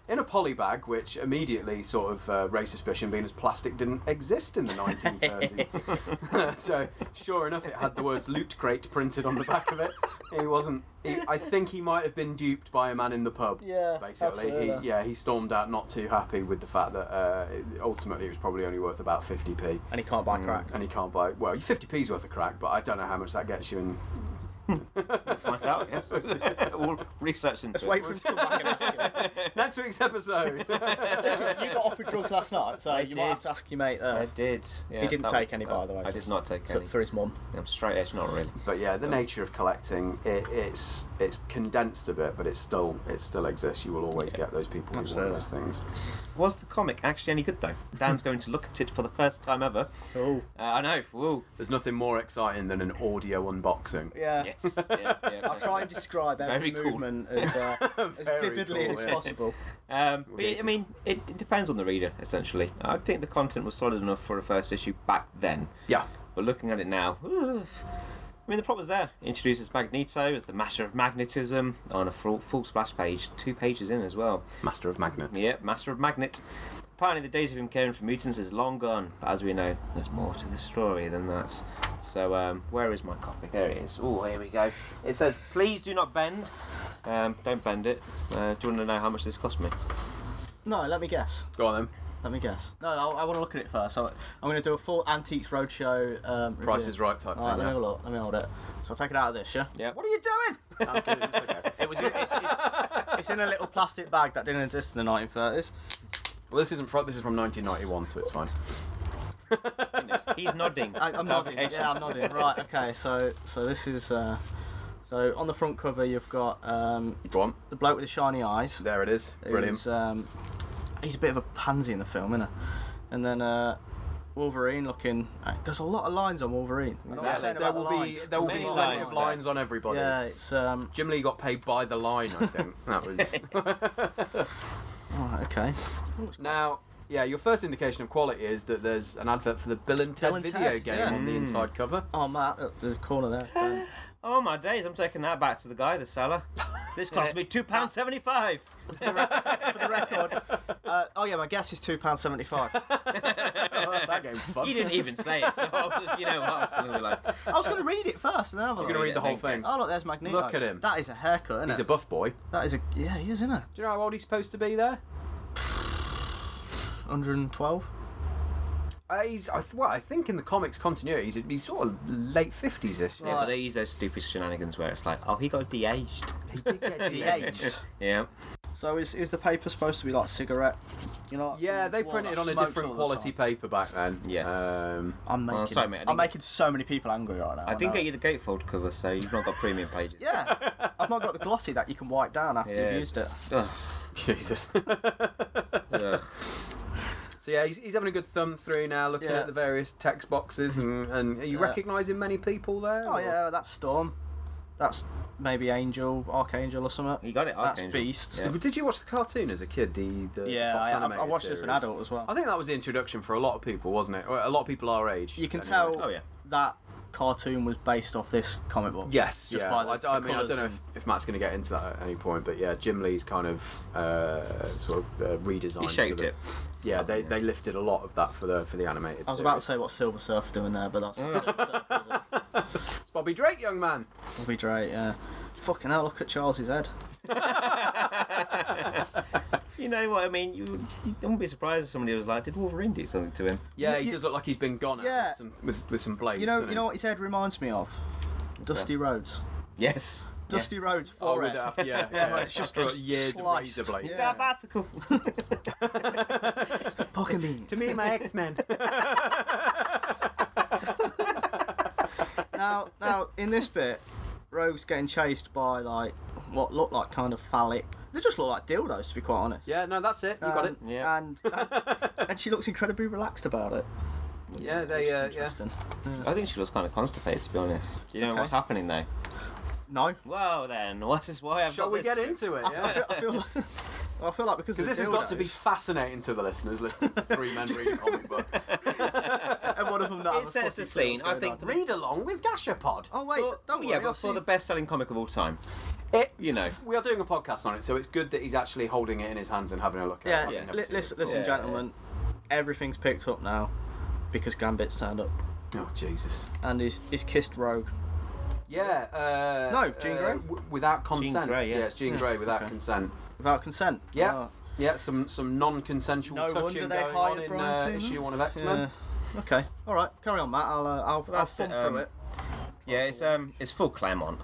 In a poly bag, which immediately sort of raised suspicion, being as plastic didn't exist in the 1930s. So, sure enough, it had the words Loot Crate printed on the back of it. I think he might have been duped by a man in the pub. Yeah, basically. absolutely. He stormed out not too happy with the fact that ultimately it was probably only worth about 50p. And he can't buy crack. And he can't buy, well, 50p's worth of crack, but I don't know how much that gets you in. We'll find out, yes. We'll research into Let's wait for him to come back and ask him. Next week's episode. Listen, you got offered drugs last night, so you might have to ask your mate there. I did. Yeah, he didn't take any, by the way. I did not take any. For his mum. I'm straight edge, not really. But yeah, the nature of collecting, it's condensed a bit, but it still exists. You will always get those people who want those things. Was the comic actually any good though? Dan's going to look at it for the first time ever. Oh. I know. Woo. There's nothing more exciting than an audio unboxing. Yeah. Yes. Yeah, I'll try and describe every movement as vividly as possible. But I mean, it depends on the reader, essentially. I think the content was solid enough for a first issue back then. Yeah. But looking at it now, I mean, the plot was there. It introduces Magneto as the Master of Magnetism on a full splash page, 2 pages in as well. Master of Magnet. Yep, Master of Magnet. Apparently the days of him caring for mutants is long gone, but as we know, there's more to the story than that. So, where is my copy? There it is. Oh, here we go. It says, please do not bend. Don't bend it. Do you want to know how much this cost me? No, let me guess. Go on then. Let me guess. No, I want to look at it first. So I'm going to do a full Antiques Roadshow Price is Right type thing. Let me have a look. Let me hold it. So I'll take it out of this, yeah? Yeah. What are you doing? I'm kidding, it's okay. It's in a little plastic bag that didn't exist in the 1930s. Well, this is from 1991, so it's fine. He's nodding. I'm nodding. Yeah, I'm nodding. Right. Okay. So this is. So on the front cover you've got Go on. the bloke with the shiny eyes. There it is. Brilliant. He's a bit of a pansy in the film, isn't he? And then Wolverine looking. There's a lot of lines on Wolverine. There will be plenty of lines on everybody. Yeah, it's Jim Lee got paid by the line, I think. That was. Right, okay. Now, yeah, your first indication of quality is that there's an advert for the Bill and Ted video game on the inside cover. Oh, Matt, there's a corner there. Oh my days, I'm taking that back to the guy, the seller. This cost me £2.75. For the record, Oh yeah, my guess is £2.75. That game's fun. You didn't even say it, so I was just, I was going to be like... I was going to read it first and then have a You're look. going to read the whole then thing. guess. Oh look, there's Magneto. Look at him. That is a haircut, isn't He's it? a buff boy. That is a... Yeah, he is, isn't it? Do you know how old he's supposed to be there? 112? I think in the comics continuity, he's sort of late 50s-ish. Yeah, but they use those stupid shenanigans where it's like, oh, he got de-aged. He did get de-aged. Yeah. So is the paper supposed to be like cigarette? You know, like Yeah, someone's they wall printed that on a smokes different all the quality time? paper back then. Yes. I'm making, sorry, mate, I didn't I'm making so many people angry right now. I didn't know. get you the gatefold cover, so you've not got premium pages. Yeah, I've not got the glossy that you can wipe down after Yeah. you've used it. Ugh. Jesus. Ugh. So yeah, he's having a good thumb through now, looking Yeah. at the various text boxes, and are you Yeah. recognising many people there? Oh or- yeah, that's Storm. That's maybe Angel, Archangel or something. You got it, That's Archangel. Beast. Yeah. Did you watch the cartoon as a kid? The Yeah, Fox I animated watched this as an series? adult as well. I think that was the introduction for a lot of people, wasn't it? Or a lot of people our age. You can anyway. tell Oh, yeah. that cartoon was based off this comic book. Yes, Just yeah. by the I mean, I colours don't know and- if Matt's going to get into that at any point, but yeah, Jim Lee's kind of redesigned. He shaped it. Yeah, they lifted a lot of that for the animated. I was about to say what Silver Surfer doing there, but that's It's Bobby Drake, young man. Bobby Drake. Yeah. Fucking hell! Look at Charles's head. You know what I mean? You don't be surprised if somebody was like, did Wolverine do something to him? Yeah, he You- does look like he's been gone Yeah. with some blades. You know doesn't he? what his head reminds me of? Dusty Rhodes. Yes. Dusty yes. Rhodes Oh, forehead. with that, yeah. Yeah, it's just After years sliced. of razor blade. Yeah. Bicycle. Fucking beans. To me, my X-Men. Now, in this bit, Rogue's getting chased by like what look like kind of phallic. They just look like dildos, to be quite honest. Yeah, no, that's it. You got it. Yeah. And she looks incredibly relaxed about it. Yeah, Which they. is Yeah. interesting. I think she was kind of constipated, to be honest. Do you know Okay. what's happening though? No. Well then, what is why I've Shall got we this get script? into it? I Yeah. feel like because Because this has got to be fascinating to the listeners listening to three men read a comic book. and one of them not It have a sets the fucking clue scene. what's I going think on. Read along with Gachapod. Oh wait, don't worry. Yeah, I'll but for see. the best-selling comic of all time. You know. We are doing a podcast on it, so it's good that he's actually holding it in his hands and having a look at Yeah, it. Yeah. listen, Yeah. gentlemen. Everything's picked up now because Gambit's turned up Oh, Jesus. and he's kissed Rogue. Yeah. No, Jean Grey? Without consent. Grey, yeah. it's Jean Grey without Okay. consent. Without consent. Yeah. Oh, Yeah, some non-consensual No touching wonder they going hired on in Brian Singer. issue 1 of X-Men. yeah. Okay. All right. Carry on, Matt. I'll That's thumb it, through it. Yeah, it's full Claremont.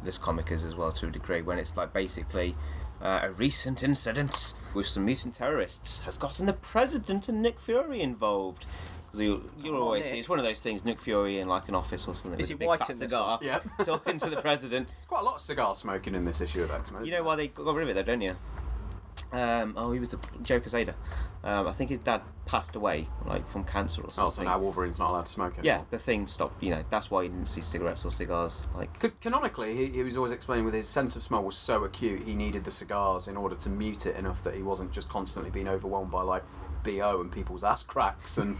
This comic is as well to a degree when it's like basically a recent incident with some mutant terrorists has gotten the president and Nick Fury involved. Because you'll always Nick. see it's one of those things. Nick Fury in like an office or something Is with he a big white fat in this cigar, one? Yeah. talking to the president. There's quite a lot of cigar smoking in this issue of X-Men. You know why they got rid of it though, don't you? He was the Joker's Ada. I think his dad passed away, like from cancer or something. Oh, so now Wolverine's not allowed to smoke Yeah, anymore. the thing stopped. You know, that's why you didn't see cigarettes or cigars. Like, Because canonically, he was always explaining with his sense of smell was so acute, he needed the cigars in order to mute it enough that he wasn't just constantly being overwhelmed by like BO and people's ass cracks and.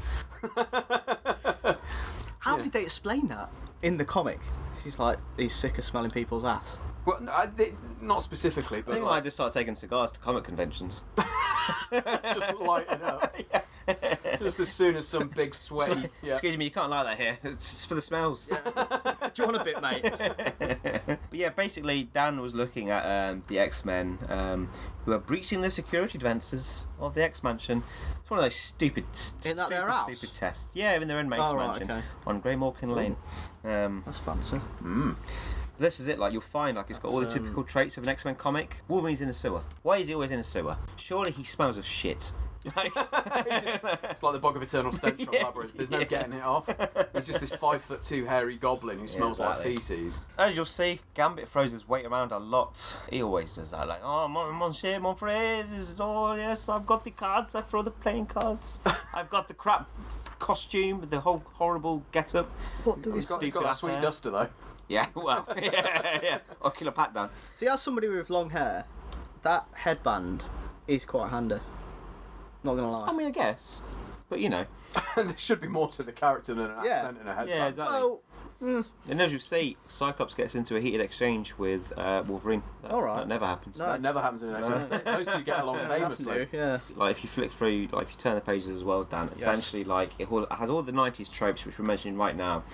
How did they explain that in the comic? She's like, he's sick of smelling people's ass. Well, no, not specifically, I but think I like, just started taking cigars to comic conventions. just lighting up. Just as soon as some big sweaty. Yeah. Excuse me, you can't like that here. It's for the smells. Do you want a bit, mate? But yeah, basically, Dan was looking at the X-Men who are breaching the security defences of the X-Mansion. It's one of those stupid stupid tests. Yeah, in their inmates Oh, right, mansion okay. on Greymorkin Lane. That's fancy. This is it. Like you'll find, like it's got all the That's, typical traits of an X-Men comic. Wolverine's in a sewer. Why is he always in a sewer? Surely he smells of shit. Like, It's like the Bog of Eternal Stench from Yeah, Labyrinth. There's no yeah. getting it off. He's just this 5'2" hairy goblin who smells exactly. like feces. as you'll see, Gambit throws his weight around a lot. He always does that. Like, oh, mon cher, mon frère. Oh yes, I've got the cards. I throw the playing cards. I've got the crap costume with the whole horrible get-up. What do He's got that ass sweet hair. duster though. Yeah, well, yeah. Or kill a pat down. See, as somebody with long hair, that headband is quite handy. Not gonna lie. I mean, I guess, but you know, There should be more to the character than an Yeah. accent and a headband. yeah, exactly. Well, And as you see, Cyclops gets into a heated exchange with Wolverine. That never happens. No, it never happens in an X-Men. Those two get along famously. Yeah. Like if you flick through, like if you turn the pages as well, Dan, essentially like it has all the 90s tropes which we're mentioning right now.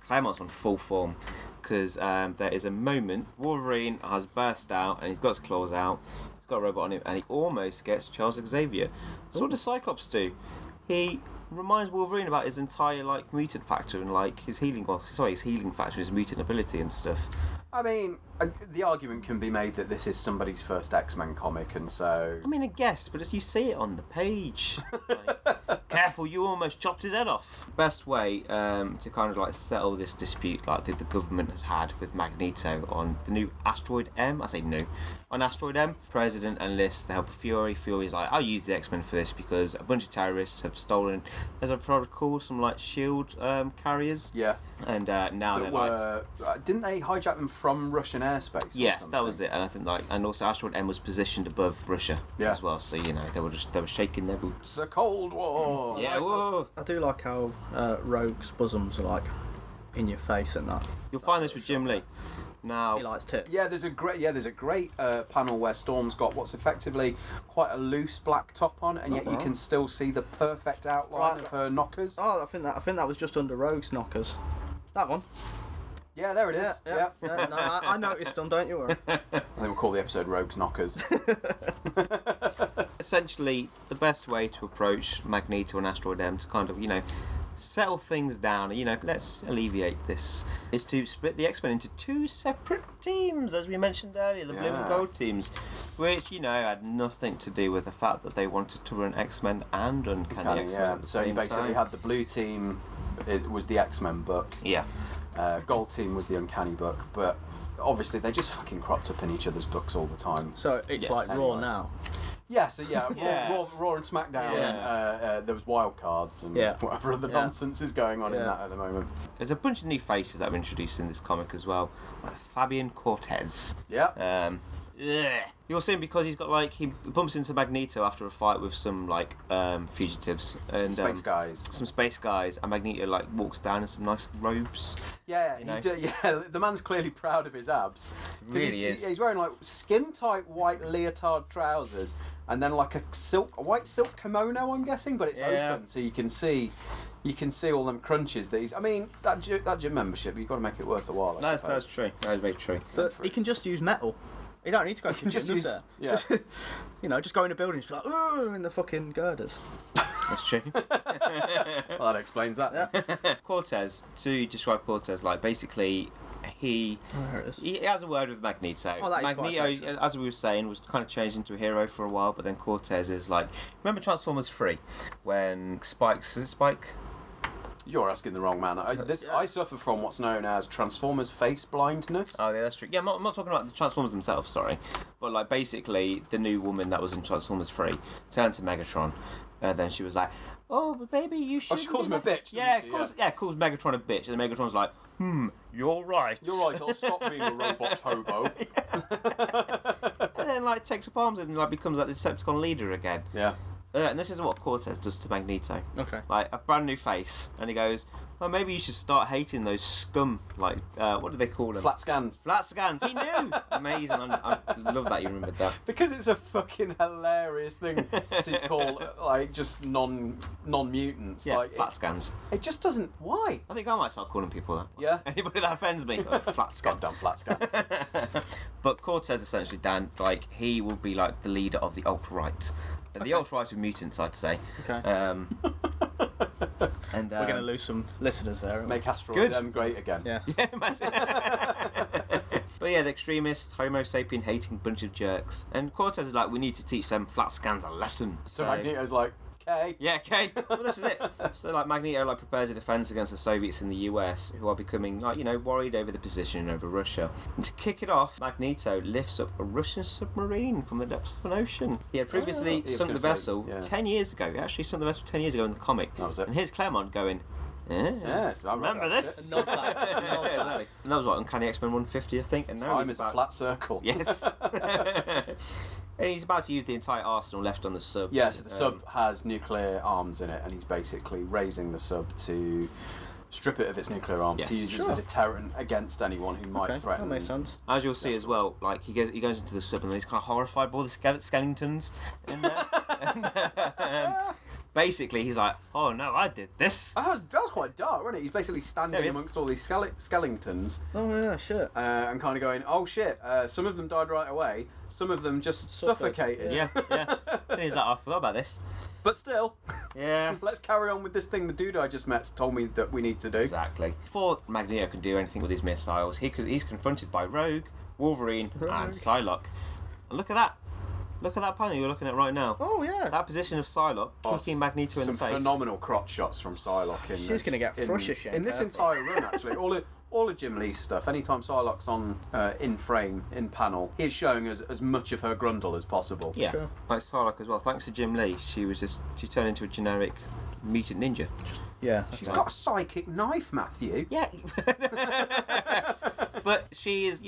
Claremont's on full form because there is a moment Wolverine has burst out and he's got his claws out. He's got a robot on him and he almost gets Charles Xavier. So what does Cyclops do? He reminds Wolverine about his entire like mutant factor and like his healing factor, his mutant ability and stuff. I mean, the argument can be made that this is somebody's first X-Men comic, and so... I mean, I guess, but as you see it on the page, like, careful, you almost chopped his head off. Best way to kind of like settle this dispute like the government has had with Magneto on the new Asteroid M, I say new, on Asteroid M, President enlists the help of Fury. Fury's like, I'll use the X-Men for this because a bunch of terrorists have stolen, as I've heard recall, some like shield carriers. Yeah. And now they're like... didn't they hijack them from Russian airspace? Yes, that was it, and I think like, and also Asteroid M was positioned above Russia as well, so you know they were shaking their boots. It's a Cold War. Yeah, whoa. I do like how Rogue's bosoms are like in your face and that. You'll find this with Jim Lee. Now He likes tits. Yeah, there's a great panel where Storm's got what's effectively quite a loose black top on, and yet you can still see the perfect outline of her knockers. Oh, I think that was just under Rogue's knockers. That one. Yeah, there it is. Yeah. No, I noticed them. Don't you worry. I think we'll call the episode Rogue's Knockers. essentially, the best way to approach Magneto and Asteroid M to kind of, you know, settle things down, you know, let's alleviate this, is to split the X-Men into two separate teams, as we mentioned earlier, the blue and gold teams, which, you know, had nothing to do with the fact that they wanted to run X-Men and Uncanny X-Men at the so same you basically time. had the blue team, it was the X-Men book. Yeah. Gold team was the Uncanny book, but obviously they just fucking cropped up in each other's books all the time. So it's like Raw now. Yeah, so Raw and SmackDown, there was wild cards and whatever other nonsense is going on in that at the moment. There's a bunch of new faces that were introduced in this comic as well, like Fabian Cortez. Yeah. You'll see him because he's got like, he bumps into Magneto after a fight with some like fugitives and some space guys, and Magneto like walks down in some nice robes. Yeah, the man's clearly proud of his abs. Really is. He's wearing like skin tight white leotard trousers and then like a white silk kimono, I'm guessing, but it's open so you can see all them crunches that he's. I mean, that gym membership, you've got to make it worth the while. That's true. That is very true. But he can just use metal. You don't need to go to the gym, does it? Yeah. Just, you know, just go in a building and just be like, ooh, in the fucking girders. That's true. Well, that explains that. Yeah. Cortez, to describe Cortez, like basically he has a word with Magneto. Oh, that is Magneto, as we were saying, was kind of changed into a hero for a while, but then Cortez is like, remember Transformers 3 when Spike? You're asking the wrong man. I suffer from what's known as Transformers face blindness. Oh, yeah, that's true. Yeah, I'm not talking about the Transformers themselves, sorry. But, like, basically, the new woman that was in Transformers 3 turned to Megatron, and then she was like, oh, but baby, you should... Oh, she calls him a bitch, calls Megatron a bitch, and then Megatron's like, you're right. You're right, I'll stop being a robot hobo. And then, like, takes up arms and, like, becomes, like, the Decepticon leader again. Yeah. And this is what Cortez does to Magneto. Okay. Like, a brand new face, and he goes, well, maybe you should start hating those scum, like, what do they call them? Flat scans. Flat scans, he knew! Amazing, I love that you remembered that. Because it's a fucking hilarious thing to call, like, just non-mutants. Yeah, like, flat scans. It just doesn't... Why? I think I might start calling people that. Yeah? Anybody that offends me, flat scan. Goddamn flat scans. But Cortez, essentially, Dan, like, he will be, like, the leader of the alt-right. The alt-right of mutants, I'd say. Okay. And we're going to lose some listeners there. Make Asteroid M great again. Yeah. Yeah, imagine. But yeah, the extremist, Homo sapien hating bunch of jerks. And Cortez is like, we need to teach them flat scans a lesson. So Magneto's like, okay. Yeah, okay. Well, this is it. So like Magneto like prepares a defense against the Soviets in the US, who are becoming like, you know, worried over the position over Russia. And to kick it off, Magneto lifts up a Russian submarine from the depths of an ocean. He had previously sunk the vessel 10 years ago. He actually sunk the vessel 10 years ago in the comic. That was it. And here's Claremont going, yes, I remember this? Not that. And that was what, Uncanny X-Men 150, I think. And now Time is a flat circle. Yes. And he's about to use the entire arsenal left on the sub. Yes, the sub has nuclear arms in it, and he's basically raising the sub to strip it of its nuclear arms to use as a deterrent against anyone who might threaten. That makes sense. As you'll see as well, like he goes into the sub and he's kind of horrified by all the skeletons in there. Basically, he's like, "Oh no, I did this." That was quite dark, wasn't it? He's basically standing amongst all these skeletons. Oh yeah, shit. And kind of going, "Oh shit! Some of them died right away. Some of them just suffocated." Yeah. And he's like, "I forgot about this." But still, Yeah. let's carry on with this thing the dude I just met told me that we need to do. Exactly. Before Magneto can do anything with his missiles, he's confronted by Rogue, Wolverine, and Psylocke. And look at that. Look at that panel you're looking at right now. Oh yeah. That position of Psylocke kicking Magneto in the face. Some phenomenal crotch shots from Psylocke. She's going to get Frusher in this entire run, actually. All of Jim Lee's stuff, anytime Psylocke's on in frame, in panel, he's showing us as much of her grundle as possible. Yeah, Sure. like Psylocke as well. Thanks to Jim Lee, she turned into a generic mutant ninja. Yeah. She's got a psychic knife, Matthew. Yeah. But she is,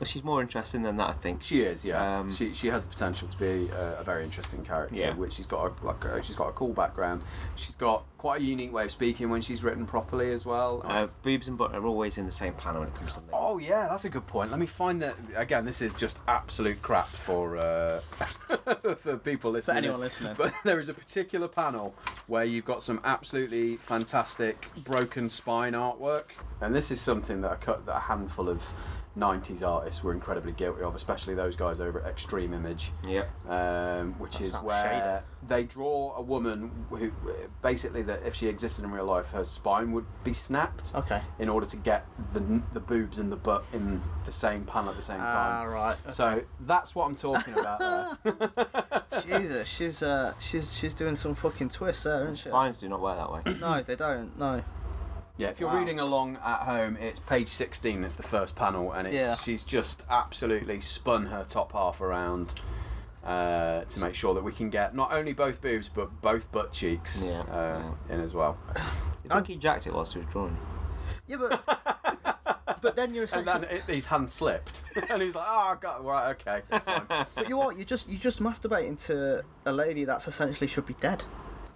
she's more interesting than that, I think. She is, yeah. She has the potential to be a very interesting character. Yeah. Which she's got a cool background. She's got quite a unique way of speaking when she's written properly as well. Boobs and butt are always in the same panel when it comes to them. Oh yeah, that's a good point. Let me find that again. This is just absolute crap for for people listening. For anyone listening. But there is a particular panel where you've got some absolutely fantastic broken spine artwork, and this is something that a handful of 90s artists were incredibly guilty of, especially those guys over at Extreme Image. Yeah. Which That's is that where they draw a woman who basically, that if she existed in real life, her spine would be snapped. Okay. In order to get the boobs and the butt in the same panel at the same time. Right. Okay. So that's what I'm talking about there. Jesus, she's doing some fucking twists there, isn't she? Spines do not work that way. No, they don't. No. Yeah, if you're reading along at home, it's page 16. It's the first panel, and she's just absolutely spun her top half around to make sure that we can get not only both boobs but both butt cheeks in as well. You think he jacked it whilst he was drawing? Yeah, but then you're essentially. And then his hand slipped, and he was like, "Oh, God, right, okay, that's fine." But you just masturbating to a lady that's essentially should be dead.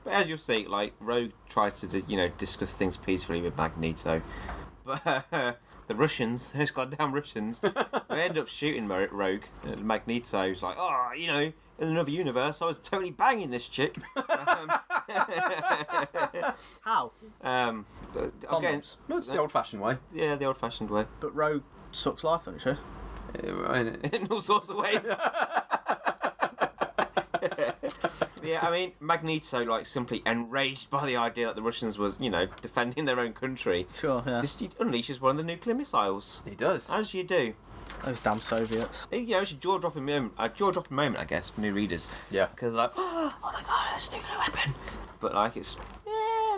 But as you'll see, like, Rogue tries to, discuss things peacefully with Magneto. But the Russians, those goddamn Russians, they end up shooting Rogue. Magneto's like, in another universe, I was totally banging this chick. How? But again, No, it's the old-fashioned way. Yeah, the old-fashioned way. But Rogue sucks life, doesn't she? In all sorts of ways. Yeah, I mean, Magneto, simply enraged by the idea that the Russians was, defending their own country. Sure, yeah. Just he unleashes one of the nuclear missiles. He does. As you do. Those damn Soviets. It's a jaw-dropping moment, I guess, for new readers. Yeah. Because, oh my god, it's a nuclear weapon. But, it's,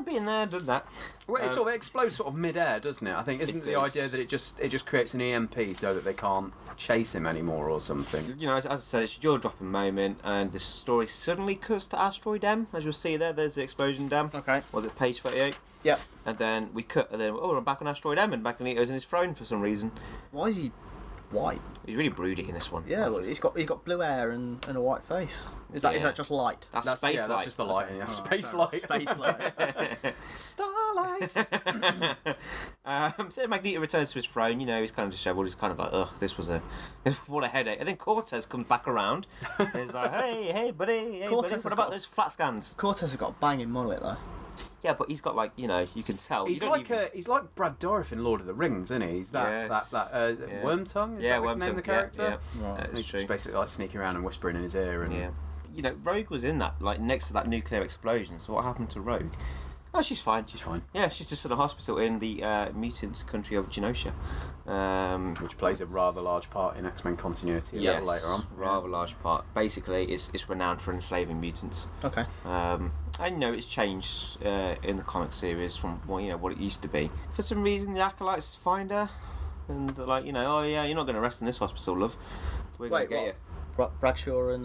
being there, done that. Well, it explodes sort of mid-air, doesn't it? I think, isn't the idea that it just creates an EMP so that they can't chase him anymore or something? As I said, it's a jaw-dropping moment, and the story suddenly cuts to Asteroid M, as you'll see there. There's the explosion dam. Okay. Was it page 38? Yep. And then we cut, and then I'm back on Asteroid M, and Magneto's in his throne for some reason. Why is he white? He's really broody in this one. Yeah, look, he's got blue hair and a white face. Is that just light? That's space light. That's just the lighting. Okay. Space light. Space light. Starlight. So Magneto returns to his throne. He's kind of dishevelled. He's kind of like, ugh, what a headache. And then Cortez comes back around. And he's like, hey, buddy, what about those flat scans? Cortez has got a banging mullet though. Yeah, but he's got you can tell. He's like Brad Dourif in Lord of the Rings, isn't he? He's that Wormtongue. Is that the name of the character? Yeah, Right. that's He's true. just basically like sneaking around and whispering in his ear. And Yeah. Rogue was in that, next to that nuclear explosion. So what happened to Rogue? Oh, she's fine. she's fine. Yeah, she's just in a hospital in the mutant country of Genosha. Which plays a rather large part in X-Men continuity a little later on. Rather large part. Basically, it's renowned for enslaving mutants. Okay. And it's changed in the comic series from what it used to be. For some reason, the Acolytes find her, and they're like, oh yeah, you're not going to rest in this hospital, love. We're going to get you. Bradshaw and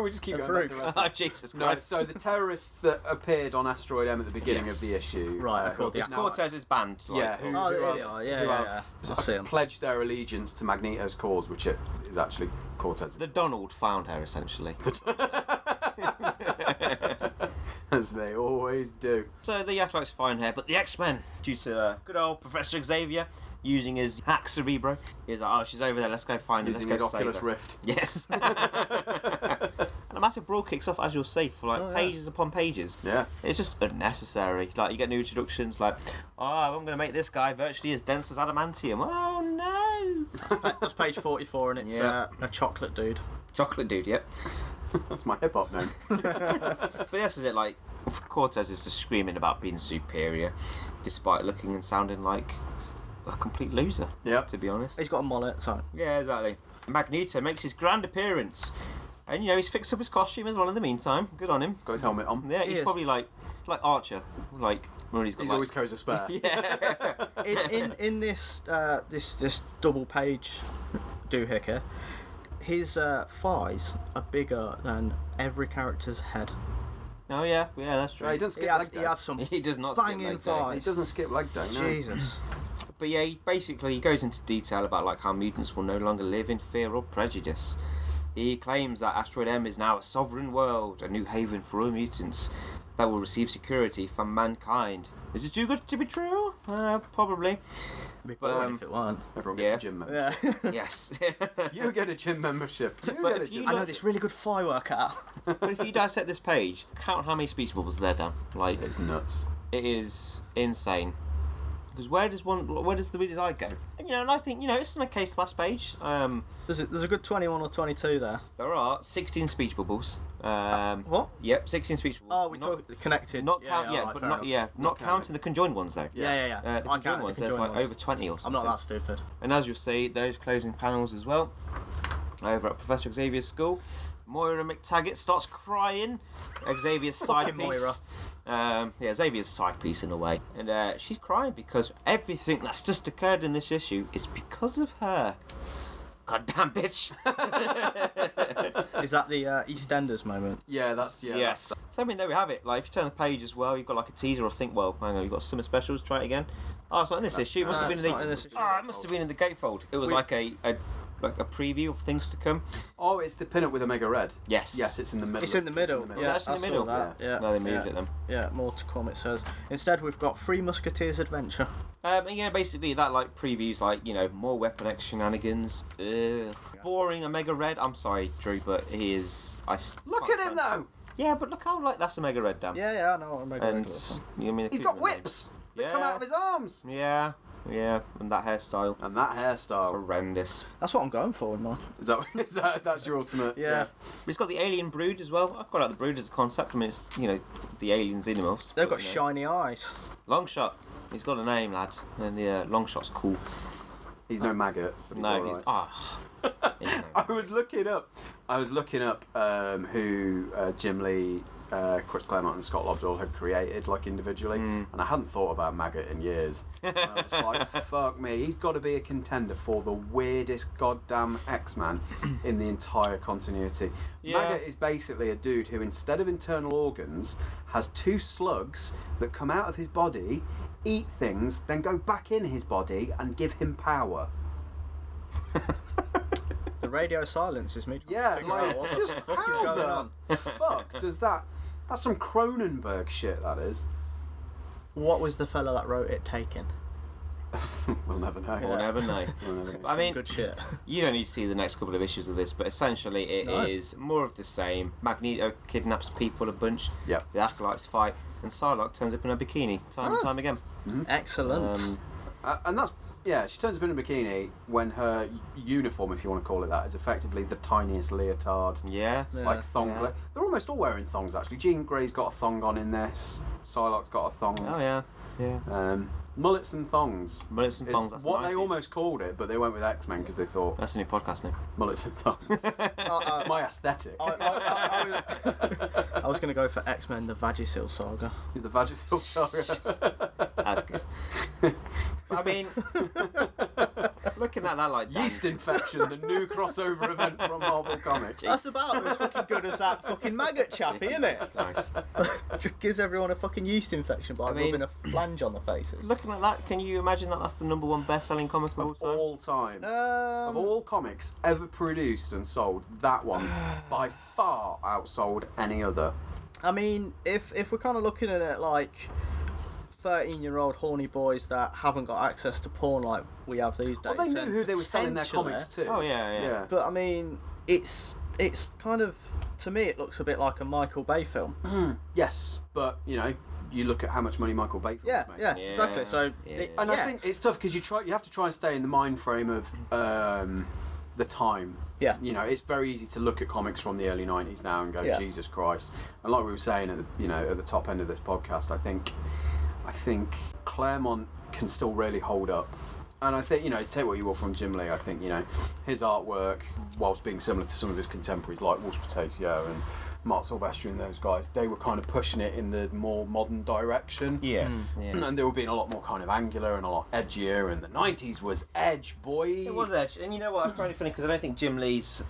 We just keep And going back to Farouk. wrestling. Oh, Jesus No, Christ. so the terrorists that appeared on Asteroid M at the beginning of the issue, Right, who yeah. is now Cortez is banned. who have I see him. pledged their allegiance to Magneto's cause, which is actually Cortez. The Donald found her, essentially. As they always do. So the Acolyte's fine here, but the X-Men, due to good old Professor Xavier using his hack cerebro, he's like, oh, she's over there, let's go find her, let's Using go his save Oculus her. Rift. Yes. And a massive brawl kicks off, as you'll see, for like pages upon pages. Yeah. It's just unnecessary. Like, you get new introductions like, oh, I'm going to make this guy virtually as dense as adamantium. Oh, no. That's page 44, and it's a chocolate dude. Chocolate dude, yep. That's my hip-hop name. But this is it, like, Cortez is just screaming about being superior, despite looking and sounding like a complete loser, to be honest. He's got a mullet, so... Yeah, exactly. Magneto makes his grand appearance. And, you know, he's fixed up his costume as well in the meantime. Good on him. Got his helmet on. Yeah, he's probably like Archer. Like, when he's got, He's like... always carries a spare. Yeah. in this this double page doohickey, his thighs are bigger than every character's head. Oh, yeah, that's true. Yeah, he doesn't skip leg day. He has some He does not skip banging leg day. thighs. He doesn't skip leg day, no. Jesus. But yeah, he goes into detail about like how mutants will no longer live in fear or prejudice. He claims that Asteroid M is now a sovereign world, a new haven for all mutants that will receive security from mankind. Is it too good to be true? Probably. It'd be boring if it weren't. Everyone gets a gym membership. Yeah. Yes. You get a gym membership. But if you I know this really good firework out. But if you dissect this page, count how many speech bubbles there, Dan. Like, It's nuts. it is insane. Because where does the reader's eye go? And, and I think, it's on a case class page. There's a good 21 or 22 there. There are 16 speech bubbles. What? Yep, 16 speech bubbles. Oh, we talk connected. Not count, alright, but fair not enough. not counting the conjoined ones though. Yeah. The I conjoined counted ones, the there's conjoined like ones. over 20 or I'm something. not that stupid. And as you'll see, those closing panels as well. Over at Professor Xavier's school, Moira McTaggart starts crying. Xavier's side Fucking piece. Moira. Xavier's side piece in a way, and she's crying because everything that's just occurred in this issue is because of her. Goddamn bitch. Is that the EastEnders moment? Yeah, that's Yes. So I mean, there we have it. Like, if you turn the page as well, you've got like a teaser or think. Well, hang on, you've got summer specials. Try it again. Oh, it's not in this issue. It must have been in the. Oh, it must have been in the gatefold. It was like a preview of things to come. Oh, it's the pin-up with Omega Red. Yes. Yes, it's in the middle. It's in the middle. Yeah, It's actually in the I middle. saw that. Yeah. No, they moved it then. Yeah, more to come, it says. Instead, we've got Three Musketeers Adventure. And basically that like previews like more Weapon X shenanigans. Boring Omega Red. I'm sorry, Drew, but he is. Look at him though. Yeah, but look how like that's Omega Red, damn. Yeah, I know. And He's got whips. They come out of his arms. Yeah, and that hairstyle. And that hairstyle. Horrendous. That's what I'm going for with mine. Is that that's your ultimate? Yeah. He's got the alien brood as well. I quite like the brood as a concept. I mean, it's the alien xenomorphs. They've but, got shiny eyes. Longshot. He's got a name, lad. And the Longshot's cool. He's no maggot. But No, he's I was looking up who Jim Lee, Chris Claremont and Scott Lobdell had created like individually, and I hadn't thought about Maggot in years. And I was just like, fuck me, he's got to be a contender for the weirdest goddamn X-Man in the entire continuity. Yeah. Maggot is basically a dude who, instead of internal organs, has two slugs that come out of his body, eat things, then go back in his body and give him power. The radio silence is me trying Yeah, to figure like, out what just the fuck is how going the on. fuck does that... That's some Cronenberg shit, that is. What was the fella that wrote it taken? We'll never know. We'll never know. We'll never know. I mean, Good shit. you don't need to see the next couple of issues of this, but essentially it is more of the same. Magneto kidnaps people a bunch. Yep. The Acolytes fight, and Psylocke turns up in a bikini time and time again. Excellent. And that's... Yeah, she turns up in a bikini when her uniform, if you want to call it that, is effectively the tiniest leotard. Yes. Like thong. Yeah. They're almost all wearing thongs, actually. Jean Grey's got a thong on in this. Psylocke's got a thong. Oh yeah. Mullets and thongs. Mullets and Is thongs. That's what the they 90s. almost called it, but they went with X-Men because they thought That's a new podcast name. mullets and thongs. It's my aesthetic. I was going to go for X-Men: The Vagisil Saga. The Vagisil Saga. That's good. I mean, looking at that like Dan, Yeast Infection, the new crossover event from Marvel Comics. That's about as fucking good as that fucking maggot chappy, isn't it? Nice. Just gives everyone a fucking yeast infection by rubbing a flange on the faces. Looking at that, can you imagine that that's the #1 best-selling comic of all Of time? all time. Of all comics ever produced and sold, that one by far outsold any other. I mean, if we're kind of looking at it like 13-year-old horny boys that haven't got access to porn like we have these days. Well, they knew who they were selling their potentially- comics to. Oh yeah. But I mean, it's kind of, to me, it looks a bit like a Michael Bay film. Yes, but you look at how much money Michael Bay films make. Yeah, exactly. So, And I think it's tough because you have to try and stay in the mind frame of the time. Yeah. It's very easy to look at comics from the early 90s now and go, Jesus Christ. And like we were saying at the top end of this podcast, I think Claremont can still really hold up. And I think, take what you will from Jim Lee, I think, his artwork, whilst being similar to some of his contemporaries like Wolf's Potato and Mark Silvestri and those guys, they were kind of pushing it in the more modern direction. Yeah. And they were being a lot more kind of angular and a lot edgier, and the 90s was edge, boy. It was edge, and you know what? I find it funny because I don't think Jim Lee's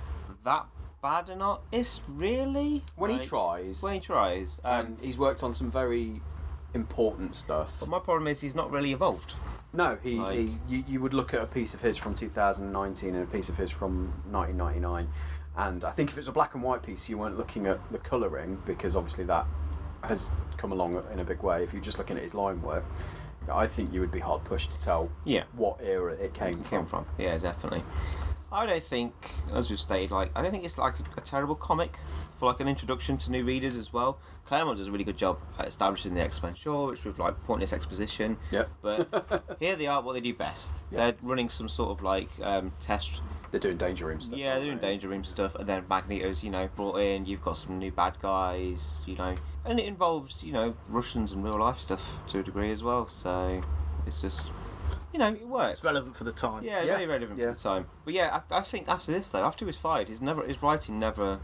that bad an artist, really. When he tries. And he's worked on some very important stuff. But my problem is he's not really evolved. No, you would look at a piece of his from 2019 and a piece of his from 1999, and I think if it's a black and white piece, you weren't looking at the colouring, because obviously that has come along in a big way. If you're just looking at his line work, I think you would be hard pushed to tell what era it came from. Yeah, definitely. I don't think, as we've stated, I don't think it's like a terrible comic for like an introduction to new readers as well. Claremont does a really good job at establishing the X-Men shorts with like pointless exposition. Yep. But here they are what they do best. They're running some sort of like test. They're doing Danger Room stuff. Yeah, they're doing Danger Room stuff, and then Magneto's brought in. You've got some new bad guys, and it involves Russians and real life stuff to a degree as well. So it's just. It works. It's relevant for the time. Yeah, very relevant for the time. But yeah, I think after this though, after he was fired, his writing never,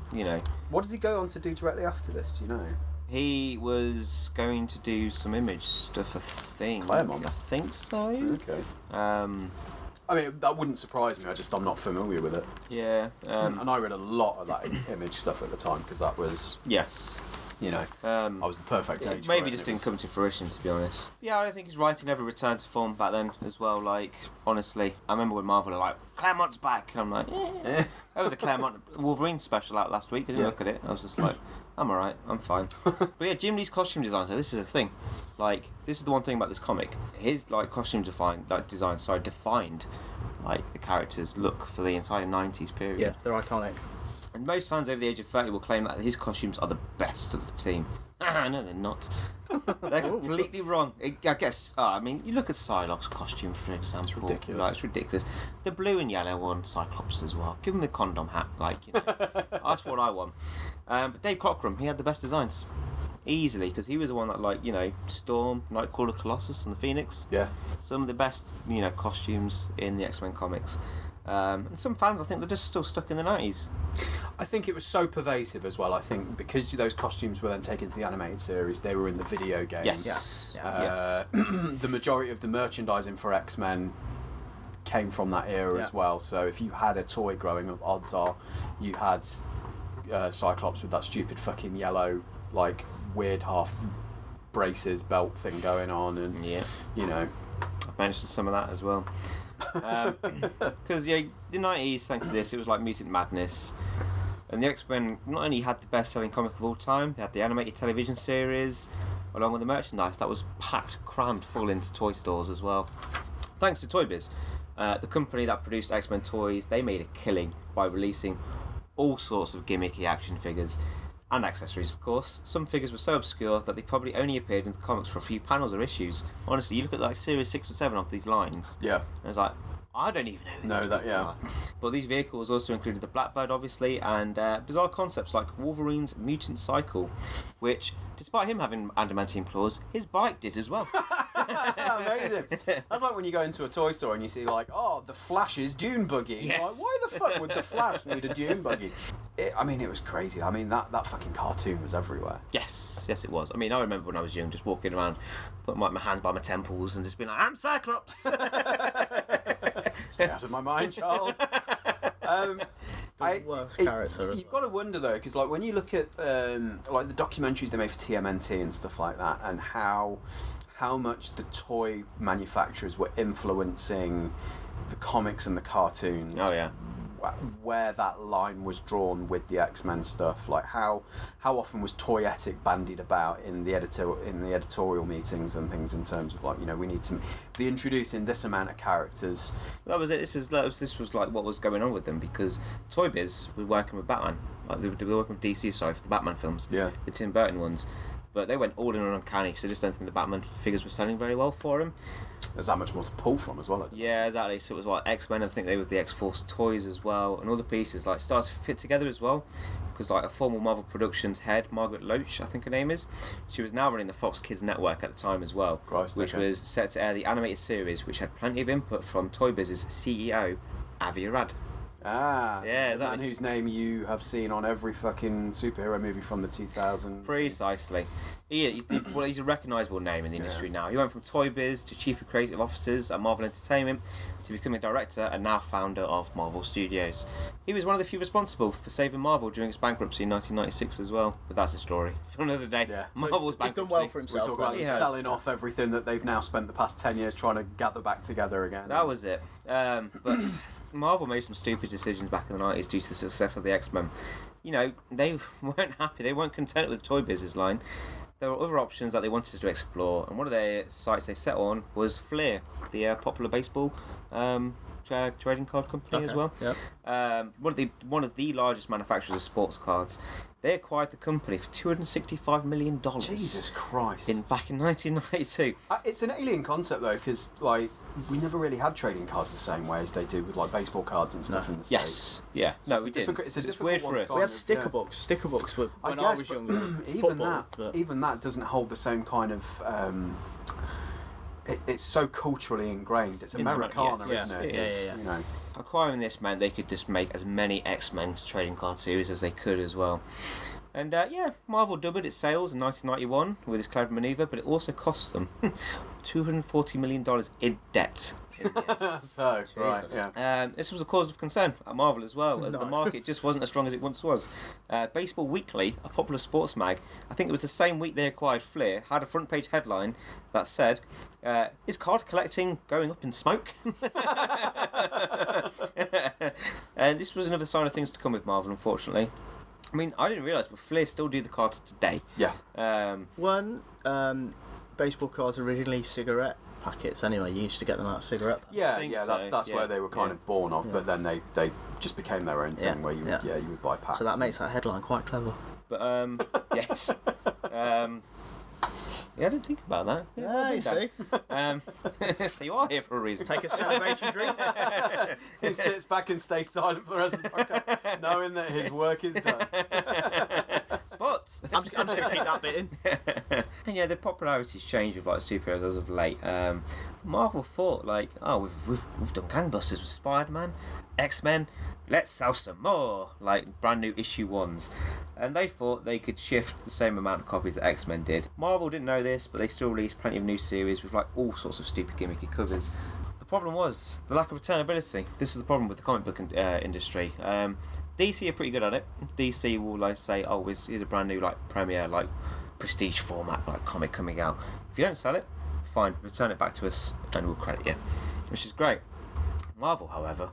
What does he go on to do directly after this? Do you know? He was going to do some Image stuff, I think. Claremont? I think so. Okay. I mean, that wouldn't surprise me. I'm not familiar with it. Yeah. And I read a lot of that Image stuff at the time, because that was. Yes. I was the perfect age. Maybe just didn't come to fruition, to be honest. Yeah, I don't think his writing ever returned to form back then as well. Like, honestly, I remember when Marvel were like, Claremont's back. I'm like, There was a Claremont Wolverine special out last week. I didn't look at it. I was just like, I'm alright, I'm fine. But yeah, Jim Lee's costume design, so this is a thing. Like, this is the one thing about this comic. His costume defined like the character's look for the entire 90s period. Yeah, they're iconic. And most fans over the age of 30 will claim that his costumes are the best of the team. No, they're not. They're completely wrong. I guess, you look at Psylocke's costume, for example. It's ridiculous. Like, it's ridiculous. The blue and yellow one, Cyclops as well. Give him the condom hat, that's what I want. But Dave Cockrum, he had the best designs. Easily, because he was the one that, Storm, Nightcrawler, Colossus, and the Phoenix. Yeah. Some of the best, costumes in the X-Men comics. And some fans, I think, they're just still stuck in the 90s. I think it was so pervasive as well. I think because those costumes were then taken to the animated series, they were in the video games. Yes. Yeah. The majority of the merchandising for X-Men came from that era as well. So if you had a toy growing up, odds are you had Cyclops with that stupid fucking yellow, weird half braces belt thing going on, and I've mentioned some of that as well. Because the 90s, thanks to this, it was like Mutant Madness, and the X-Men not only had the best-selling comic of all time, they had the animated television series along with the merchandise that was packed, crammed full into toy stores as well. Thanks to Toy Biz, the company that produced X-Men toys, they made a killing by releasing all sorts of gimmicky action figures and accessories, of course. Some figures were so obscure that they probably only appeared in the comics for a few panels or issues. Honestly, you look at series 6 or 7 of these lines, yeah, and it's like, I don't even know who these people are. But these vehicles also included the Blackbird, obviously, and bizarre concepts like Wolverine's mutant cycle, which, despite him having adamantium claws, his bike did as well. Amazing. That's like when you go into a toy store and you see the Flash's dune buggy. Yes. Like, why the fuck would the Flash need a dune buggy? It was crazy. That fucking cartoon was everywhere. Yes, it was. I remember when I was young, just walking around, putting my hands by my temples and just being like, I'm Cyclops! Stay out of my mind, Charles. Worst character. You've got to wonder though, because when you look at the documentaries they made for TMNT and stuff like that, and how much the toy manufacturers were influencing the comics and the cartoons. Oh yeah. where that line was drawn with the X-Men stuff. Like how often was toyetic bandied about in the editorial meetings and things, in terms of like, you know, we need to be introducing this amount of characters. That was it. This was like what was going on with them, because Toy Biz were working with Batman. Like they were working with DC, sorry, for the Batman films. Yeah. The Tim Burton ones. But they went all in on Uncanny, so I just don't think the Batman figures were selling very well for him. There's that much more to pull from as well. Yeah, exactly. So it was like X-Men, I think there was the X-Force toys as well, and all the pieces like started to fit together as well. Because like a former Marvel Productions head, Margaret Loach, I think her name is, she was now running the Fox Kids network at the time as well, which was set to air the animated series, which had plenty of input from Toy Biz's CEO, Avi Arad. Ah, yeah, the man whose name you have seen on every fucking superhero movie from the 2000s. Precisely. He's a recognisable name in the industry now. He went from Toy Biz to Chief of Creative Officers at Marvel Entertainment to becoming director and now founder of Marvel Studios. He was one of the few responsible for saving Marvel during its bankruptcy in 1996 as well. But that's a story for another day. Yeah. Marvel's bankruptcy. He's done well for himself. We're talking about selling off everything that they've now spent the past 10 years trying to gather back together again. That was it. But Marvel made some stupid decisions back in the 90s due to the success of the X-Men. You know, they weren't happy. They weren't content with Toy Biz's line. There were other options that they wanted to explore, and one of their sites they set on was Fleer, the popular baseball trading card company as well. Yep. One of the largest manufacturers of sports cards. They acquired the company for $265 million. Jesus Christ! Back in 1992. It's an alien concept though, because like we never really had trading cards the same way as they do with like baseball cards and stuff in the States. Yes. Yeah. So no, we didn't. It's weird for us. We had sticker books. Sticker books when I was younger. Even that doesn't hold the same kind of. It's so culturally ingrained. It's Americana, isn't it? Yeah. You know. Acquiring this meant they could just make as many X-Men trading card series as they could as well. And Marvel doubled its sales in 1991 with this clever manoeuvre, but it also cost them $240 million in debt. So, right, yeah. This was a cause of concern at Marvel as well, as the market just wasn't as strong as it once was. Baseball Weekly, a popular sports mag, I think it was the same week they acquired Fleer, had a front page headline that said, is card collecting going up in smoke? And this was another sign of things to come with Marvel, unfortunately. I mean, I didn't realise, but Fleer still do the cards today. Yeah. Weren't baseball cards originally cigarette packets anyway? You used to get them out of cigarette packets. That's where they were kind of born of, but then they just became their own thing where you would buy packs. So that makes that headline quite clever. But yes. I didn't think about that. Yeah, you see. So you are here for a reason. Take a celebratory drink. He sits back and stays silent for the rest of the podcast, knowing that his work is done. Spots. I'm just going to keep that bit in. And the popularity's changed with like superheroes as of late. Marvel thought like, we've done gangbusters with Spider-Man, X-Men. Let's sell some more, like brand new issue ones. And they thought they could shift the same amount of copies that X-Men did. Marvel didn't know this, but they still released plenty of new series with like all sorts of stupid gimmicky covers. The problem was the lack of returnability. This is the problem with the comic book industry. DC are pretty good at it. DC will like say, here's a brand new like premiere, like prestige format, like comic coming out. If you don't sell it, fine, return it back to us and we'll credit you, which is great. Marvel, however,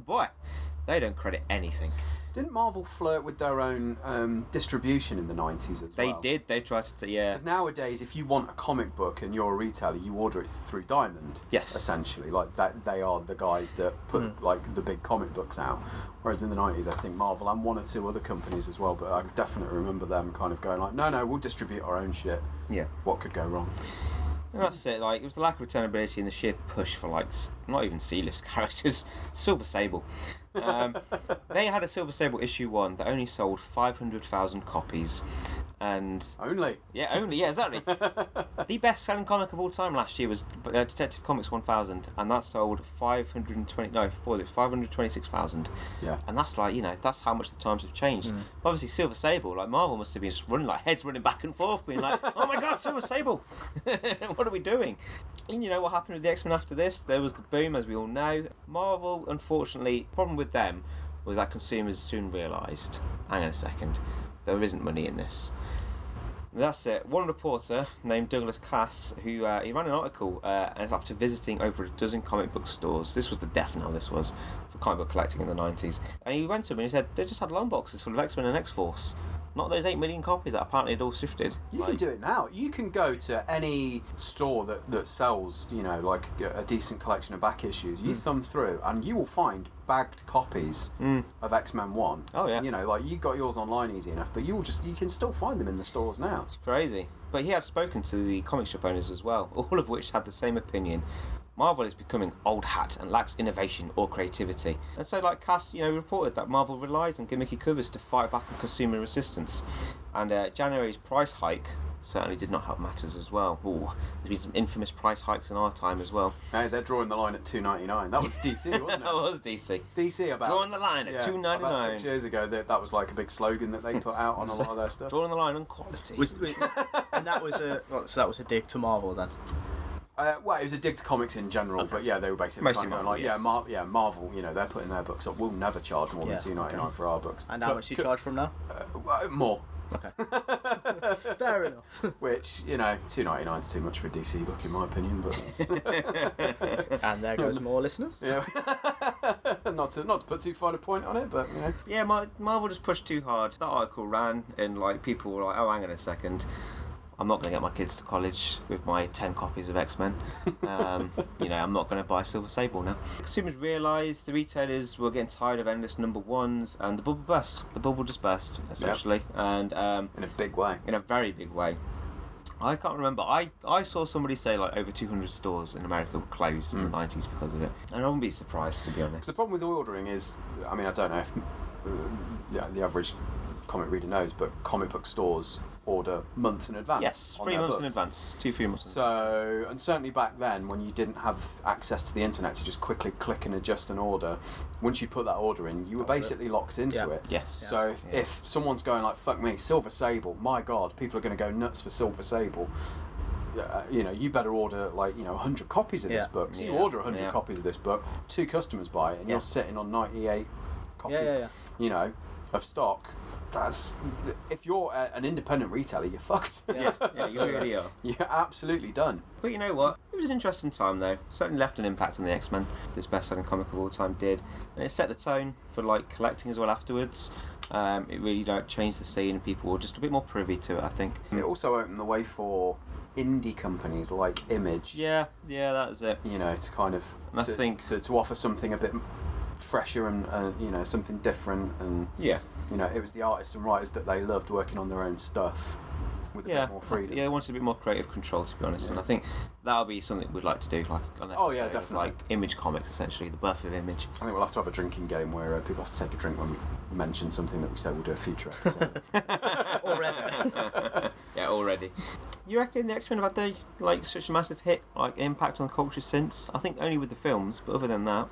boy, they don't credit anything. Didn't Marvel flirt with their own distribution in the 90s as well? They did. They tried to, yeah. Because nowadays, if you want a comic book and you're a retailer, you order it through Diamond. Yes. Essentially, like that, they are the guys that put like the big comic books out. Whereas in the 90s, I think Marvel and one or two other companies as well, but I definitely remember them kind of going like, no, we'll distribute our own shit. Yeah. What could go wrong? And that's it. Like, it was the lack of returnability and the sheer push for like not even C-list characters. Silver Sable. They had a Silver Sable issue 1 that only sold 500,000 copies, and only exactly. The best-selling comic of all time last year was Detective Comics 1000, and that sold 526,000. Yeah, and that's like that's how much the times have changed. Obviously, Silver Sable, like Marvel must have been just running like heads running back and forth, being like, "Oh my God, Silver Sable! What are we doing?" And you know what happened with the X-Men after this? There was the boom, as we all know. Marvel, unfortunately, the problem with them was that consumers soon realised, hang on a second, there isn't money in this. And that's it. One reporter named Douglas Cass, who he ran an article after visiting over a dozen comic book stores. This was the death knell, this was, comic book collecting in the 90s. And he went to them and he said they just had long boxes full of X-Men and X-Force. Not those 8 million copies that apparently had all shifted. You can do it now. You can go to any store that sells, like a decent collection of back issues. You thumb through and you will find bagged copies of X-Men 1. Oh, yeah. You got yours online easy enough, but you can still find them in the stores now. It's crazy. But he had spoken to the comic shop owners as well, all of which had the same opinion. Marvel is becoming old hat and lacks innovation or creativity. And so, like Cass, reported that Marvel relies on gimmicky covers to fight back on consumer resistance. And January's price hike certainly did not help matters as well. Ooh, there's been some infamous price hikes in our time as well. Hey, they're drawing the line at $2.99. That was DC, wasn't it? That was DC. DC about drawing the line at $2.99. About 6 years ago, that was like a big slogan that they put out on a lot of their stuff. Drawing the line on quality. And that was a dig to Marvel then. Well, it was a dig to comics in general, but yeah, they were basically kind of going like, Marvel, they're putting their books up. We'll never charge more than $2.99 for our books. And how much do you charge from now? More. Okay. Fair enough. Which, $2.99 is too much for a DC book in my opinion, but and there goes more listeners. Yeah. not to put too fine a point on it, but Yeah, Marvel just pushed too hard. That article ran and people were like, oh, hang on a second. I'm not going to get my kids to college with my 10 copies of X-Men. I'm not going to buy Silver Sable now. Consumers realised the retailers were getting tired of endless number ones, and the bubble burst. The bubble just burst, essentially. Yep. And in a big way. In a very big way. I can't remember. I saw somebody say like over 200 stores in America were closed in the 90s because of it. And I wouldn't be surprised, to be honest. The problem with ordering is, I don't know if the average comic reader knows, but comic book stores order months in advance. Yes, 3 months in advance. 2-3 months in advance. And certainly back then, when you didn't have access to the internet to just quickly click and adjust an order, once you put that order in, you were basically locked into it. Yes. Yeah. So if someone's going like, fuck me, Silver Sable, my God, people are going to go nuts for Silver Sable. You better order 100 copies of this book. So you order 100 copies of this book, 2 customers buy it, and you're sitting on 98 copies. Of stock. If you're an independent retailer, you're fucked. Yeah, you really are. You're absolutely done. But you know what? It was an interesting time though. Certainly left an impact on the X-Men. This best-selling comic of all time did, and it set the tone for collecting as well afterwards. It really changed the scene, and people were just a bit more privy to it, I think. It also opened the way for indie companies like Image. Yeah, that was it. To kind of to offer something a bit fresher and something different, and it was the artists and writers that they loved working on their own stuff with a bit more freedom. Yeah, I wanted a bit more creative control, to be honest, and I think that'll be something we'd like to do, an episode definitely. Of Image Comics, essentially the birth of Image. I think we'll have to have a drinking game where people have to take a drink when we mention something that we say we'll do a future episode. Already. Yeah, already. You reckon the X-Men have had such a massive hit, impact on culture since? I think only with the films, but other than that.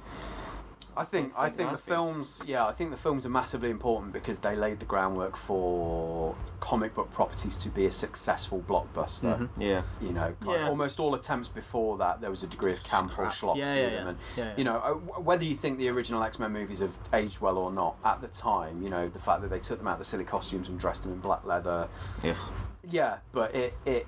I think the films are massively important because they laid the groundwork for comic book properties to be a successful blockbuster. Mm-hmm. Yeah. Almost all attempts before that, there was a degree of camp or schlock to them. And whether you think the original X-Men movies have aged well or not, at the time, the fact that they took them out of the silly costumes and dressed them in black leather. Yeah, but it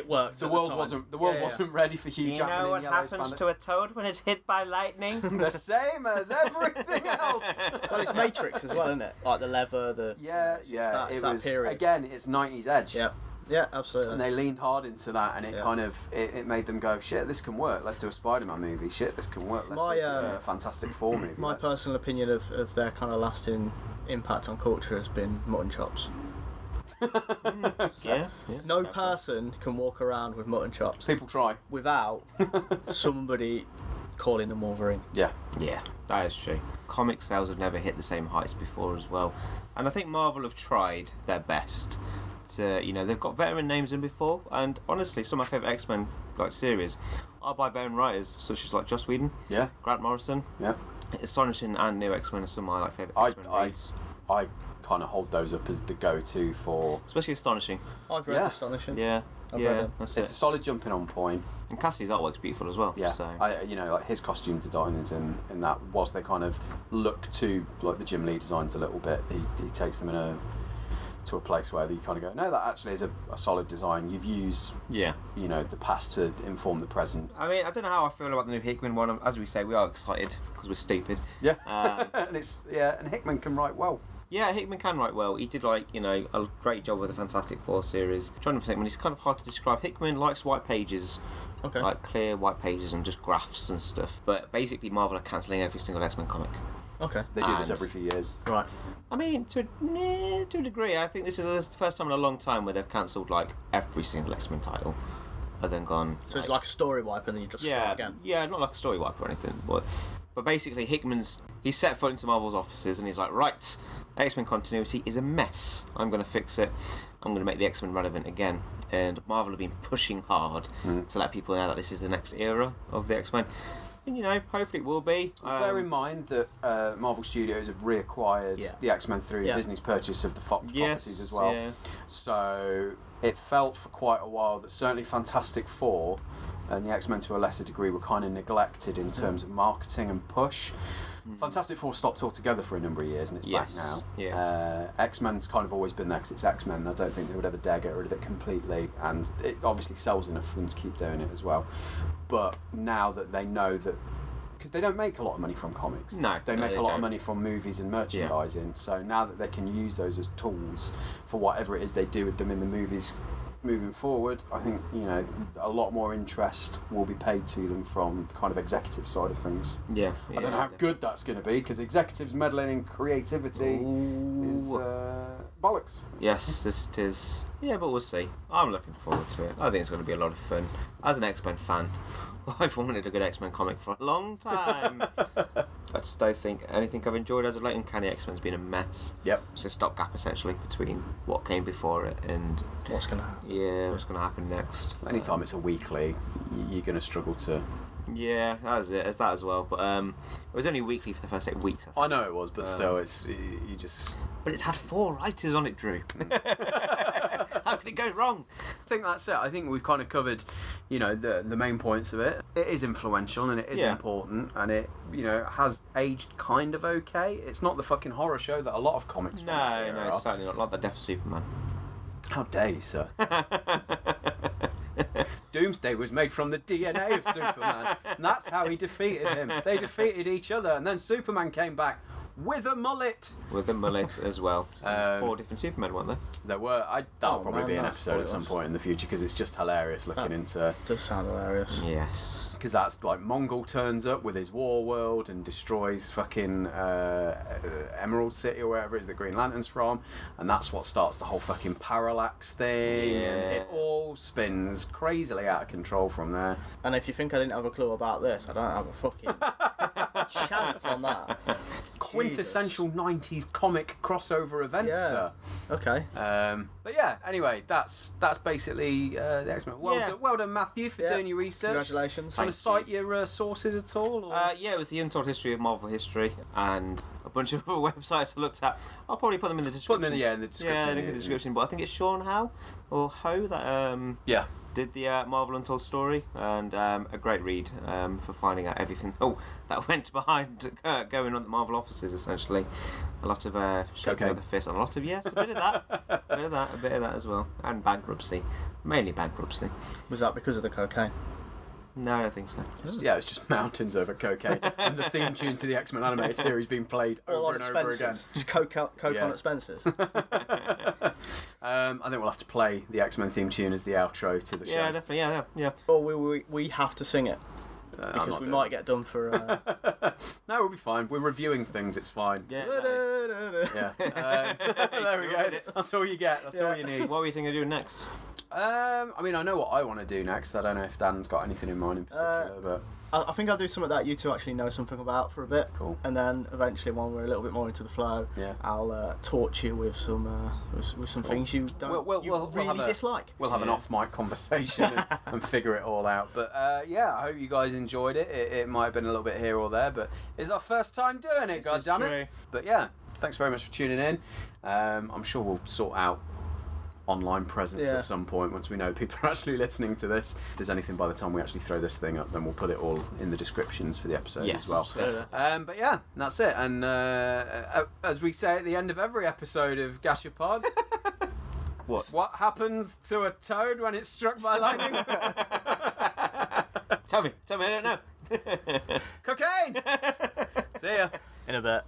worked. The world wasn't ready for Hugh Jackman. You know what happens to a toad when it's hit by lightning? The same as everything else. Well, it's Matrix as well, isn't it? Like the leather, it's that period. Again, it's 90s edge. Yeah, absolutely. And they leaned hard into that, and it kind of it made them go, shit, this can work. Let's do a Spider-Man movie. Shit, this can work. Let's do a Fantastic Four movie. My personal opinion of their kind of lasting impact on culture has been mutton chops. No person can walk around with mutton chops. People try without somebody calling them Wolverine. Yeah, that is true. Comic sales have never hit the same heights before as well, and I think Marvel have tried their best to, they've got veteran names in before, and honestly, some of my favourite X-Men series are by veteran writers such as Joss Whedon, Grant Morrison. Astonishing and New X-Men are some of my favourite X-Men reads. I kind of hold those up as the go-to for, especially Astonishing. I've read Astonishing. I've read it's a solid jumping on point, and Cassie's artwork's beautiful as well. His costume designs in that, whilst they kind of look to the Jim Lee designs a little bit, he takes them in to a place where you kind of go, no, that actually is a solid design. You've used, Yeah. you know, the past to inform the present. I mean, I don't know how I feel about the new Hickman one. As we say, we are excited because we're stupid. Yeah. Um, and Hickman can write well. Yeah, Hickman can write well. He did, like, you know, a great job with the Fantastic Four series. Jonathan Hickman, it's kind of hard to describe. Hickman likes white pages, like clear white pages and just graphs and stuff. But basically, Marvel are cancelling every single X-Men comic. Okay. They do this every few years. Right. I mean, to a degree, I think this is the first time in a long time where they've cancelled, like, every single X-Men title. And then gone... So it's like a story wipe and then you just start again? Yeah, not like a story wipe or anything. But basically, he's set foot into Marvel's offices and he's like, right, X-Men continuity is a mess. I'm going to fix it. I'm going to make the X-Men relevant again. And Marvel have been pushing hard to let people know that this is the next era of the X-Men. And, you know, hopefully it will be. Bear in mind that Marvel Studios have reacquired the X-Men through Disney's purchase of the Fox properties as well. Yeah. So it felt for quite a while that certainly Fantastic Four and the X-Men to a lesser degree were kind of neglected in terms of marketing and push. Fantastic Four stopped altogether for a number of years and it's back now. Yeah. X-Men's kind of always been there because it's X-Men. I don't think they would ever dare get rid of it completely, and it obviously sells enough for them to keep doing it as well. But now that they know that, because they don't make a lot of money from comics. No, they make a lot of money from movies and merchandising. So now that they can use those as tools for whatever it is they do with them in the movies moving forward, I think, you know, a lot more interest will be paid to them from the kind of executive side of things. Yeah. I don't know how good that's going to be, because executives meddling in creativity is bollocks. Yes, it is. Yeah, but we'll see. I'm looking forward to it. I think it's going to be a lot of fun. As an X-Men fan, I've wanted a good X-Men comic for a long time. I just don't think anything I've enjoyed as of late. Uncanny X-Men's been a mess. Yep. It's a stopgap essentially between what came before it and what's going to happen. Yeah, what's going to happen next. Anytime it's a weekly, you're going to struggle to... Yeah, that's it. It's that as well. But it was only weekly for the first 8 weeks. I know it was, but still, it's you just... But it's had 4 writers on it, Drew. How could it go wrong? I think that's it. I think we've kind of covered, you know, the main points of it. It is influential and it is important, and it, you know, has aged kind of okay. It's not the fucking horror show that a lot of comics. No, it's certainly not like the Death of Superman. How dare you, sir? Doomsday was made from the DNA of Superman, and that's how he defeated him. They defeated each other, and then Superman came back with a mullet. With a mullet as well. 4 different Supermen, weren't there? There were. That'll probably be an episode at some point in the future, because it's just hilarious looking into... Does sound hilarious. Yes. Because that's like Mongol turns up with his war world and destroys fucking Emerald City or wherever it is that Green Lantern's from, and that's what starts the whole fucking parallax thing, and it all spins crazily out of control from there. And if you think I didn't have a clue about this, I don't have a fucking chance on that. Quintessential 90s comic crossover event, sir. Okay. But yeah, anyway, that's basically the X-Men. Well done, Matthew, for doing your research. Congratulations. Want to cite your sources at all? Or? Yeah, it was the Untold History of Marvel History and a bunch of other websites I looked at. I'll probably put them in the description. Put them in the description. Yeah, in the description. But I think it's Sean Ho that did the Marvel Untold story, and a great read for finding out everything that went behind going on at the Marvel offices, essentially. A lot of shaking of the fist, and a lot of, a bit of that. A bit of that as well. And bankruptcy. Mainly bankruptcy. Was that because of the cocaine? No, I don't think so. Yeah, it's just mountains over cocaine, and the theme tune to the X-Men animated series being played over and over again. Just coke on expenses. I think we'll have to play the X-Men theme tune as the outro to the show. Yeah, definitely. Yeah. Or we have to sing it. Because we might get done for... No, we'll be fine. We're reviewing things, it's fine. Yeah. There we go. That's all you get. That's all you need. What were you thinking of doing next? I mean, I know what I want to do next. I don't know if Dan's got anything in mind in particular, but... I think I'll do something that you two actually know something about for a bit. Cool. And then eventually, when we're a little bit more into the flow, I'll torture you with some things you don't really dislike. We'll have an off-mic conversation and figure it all out. But I hope you guys enjoyed it. It might have been a little bit here or there, but it's our first time doing it, goddammit. But yeah, thanks very much for tuning in. I'm sure we'll sort out online presence at some point once we know people are actually listening to this. If there's anything by the time we actually throw this thing up, then we'll put it all in the descriptions for the episode as well. But yeah, that's it. And as we say at the end of every episode of Gachapod, What happens to a toad when it's struck by lightning? Tell me, I don't know. Cocaine! See ya. In a bit.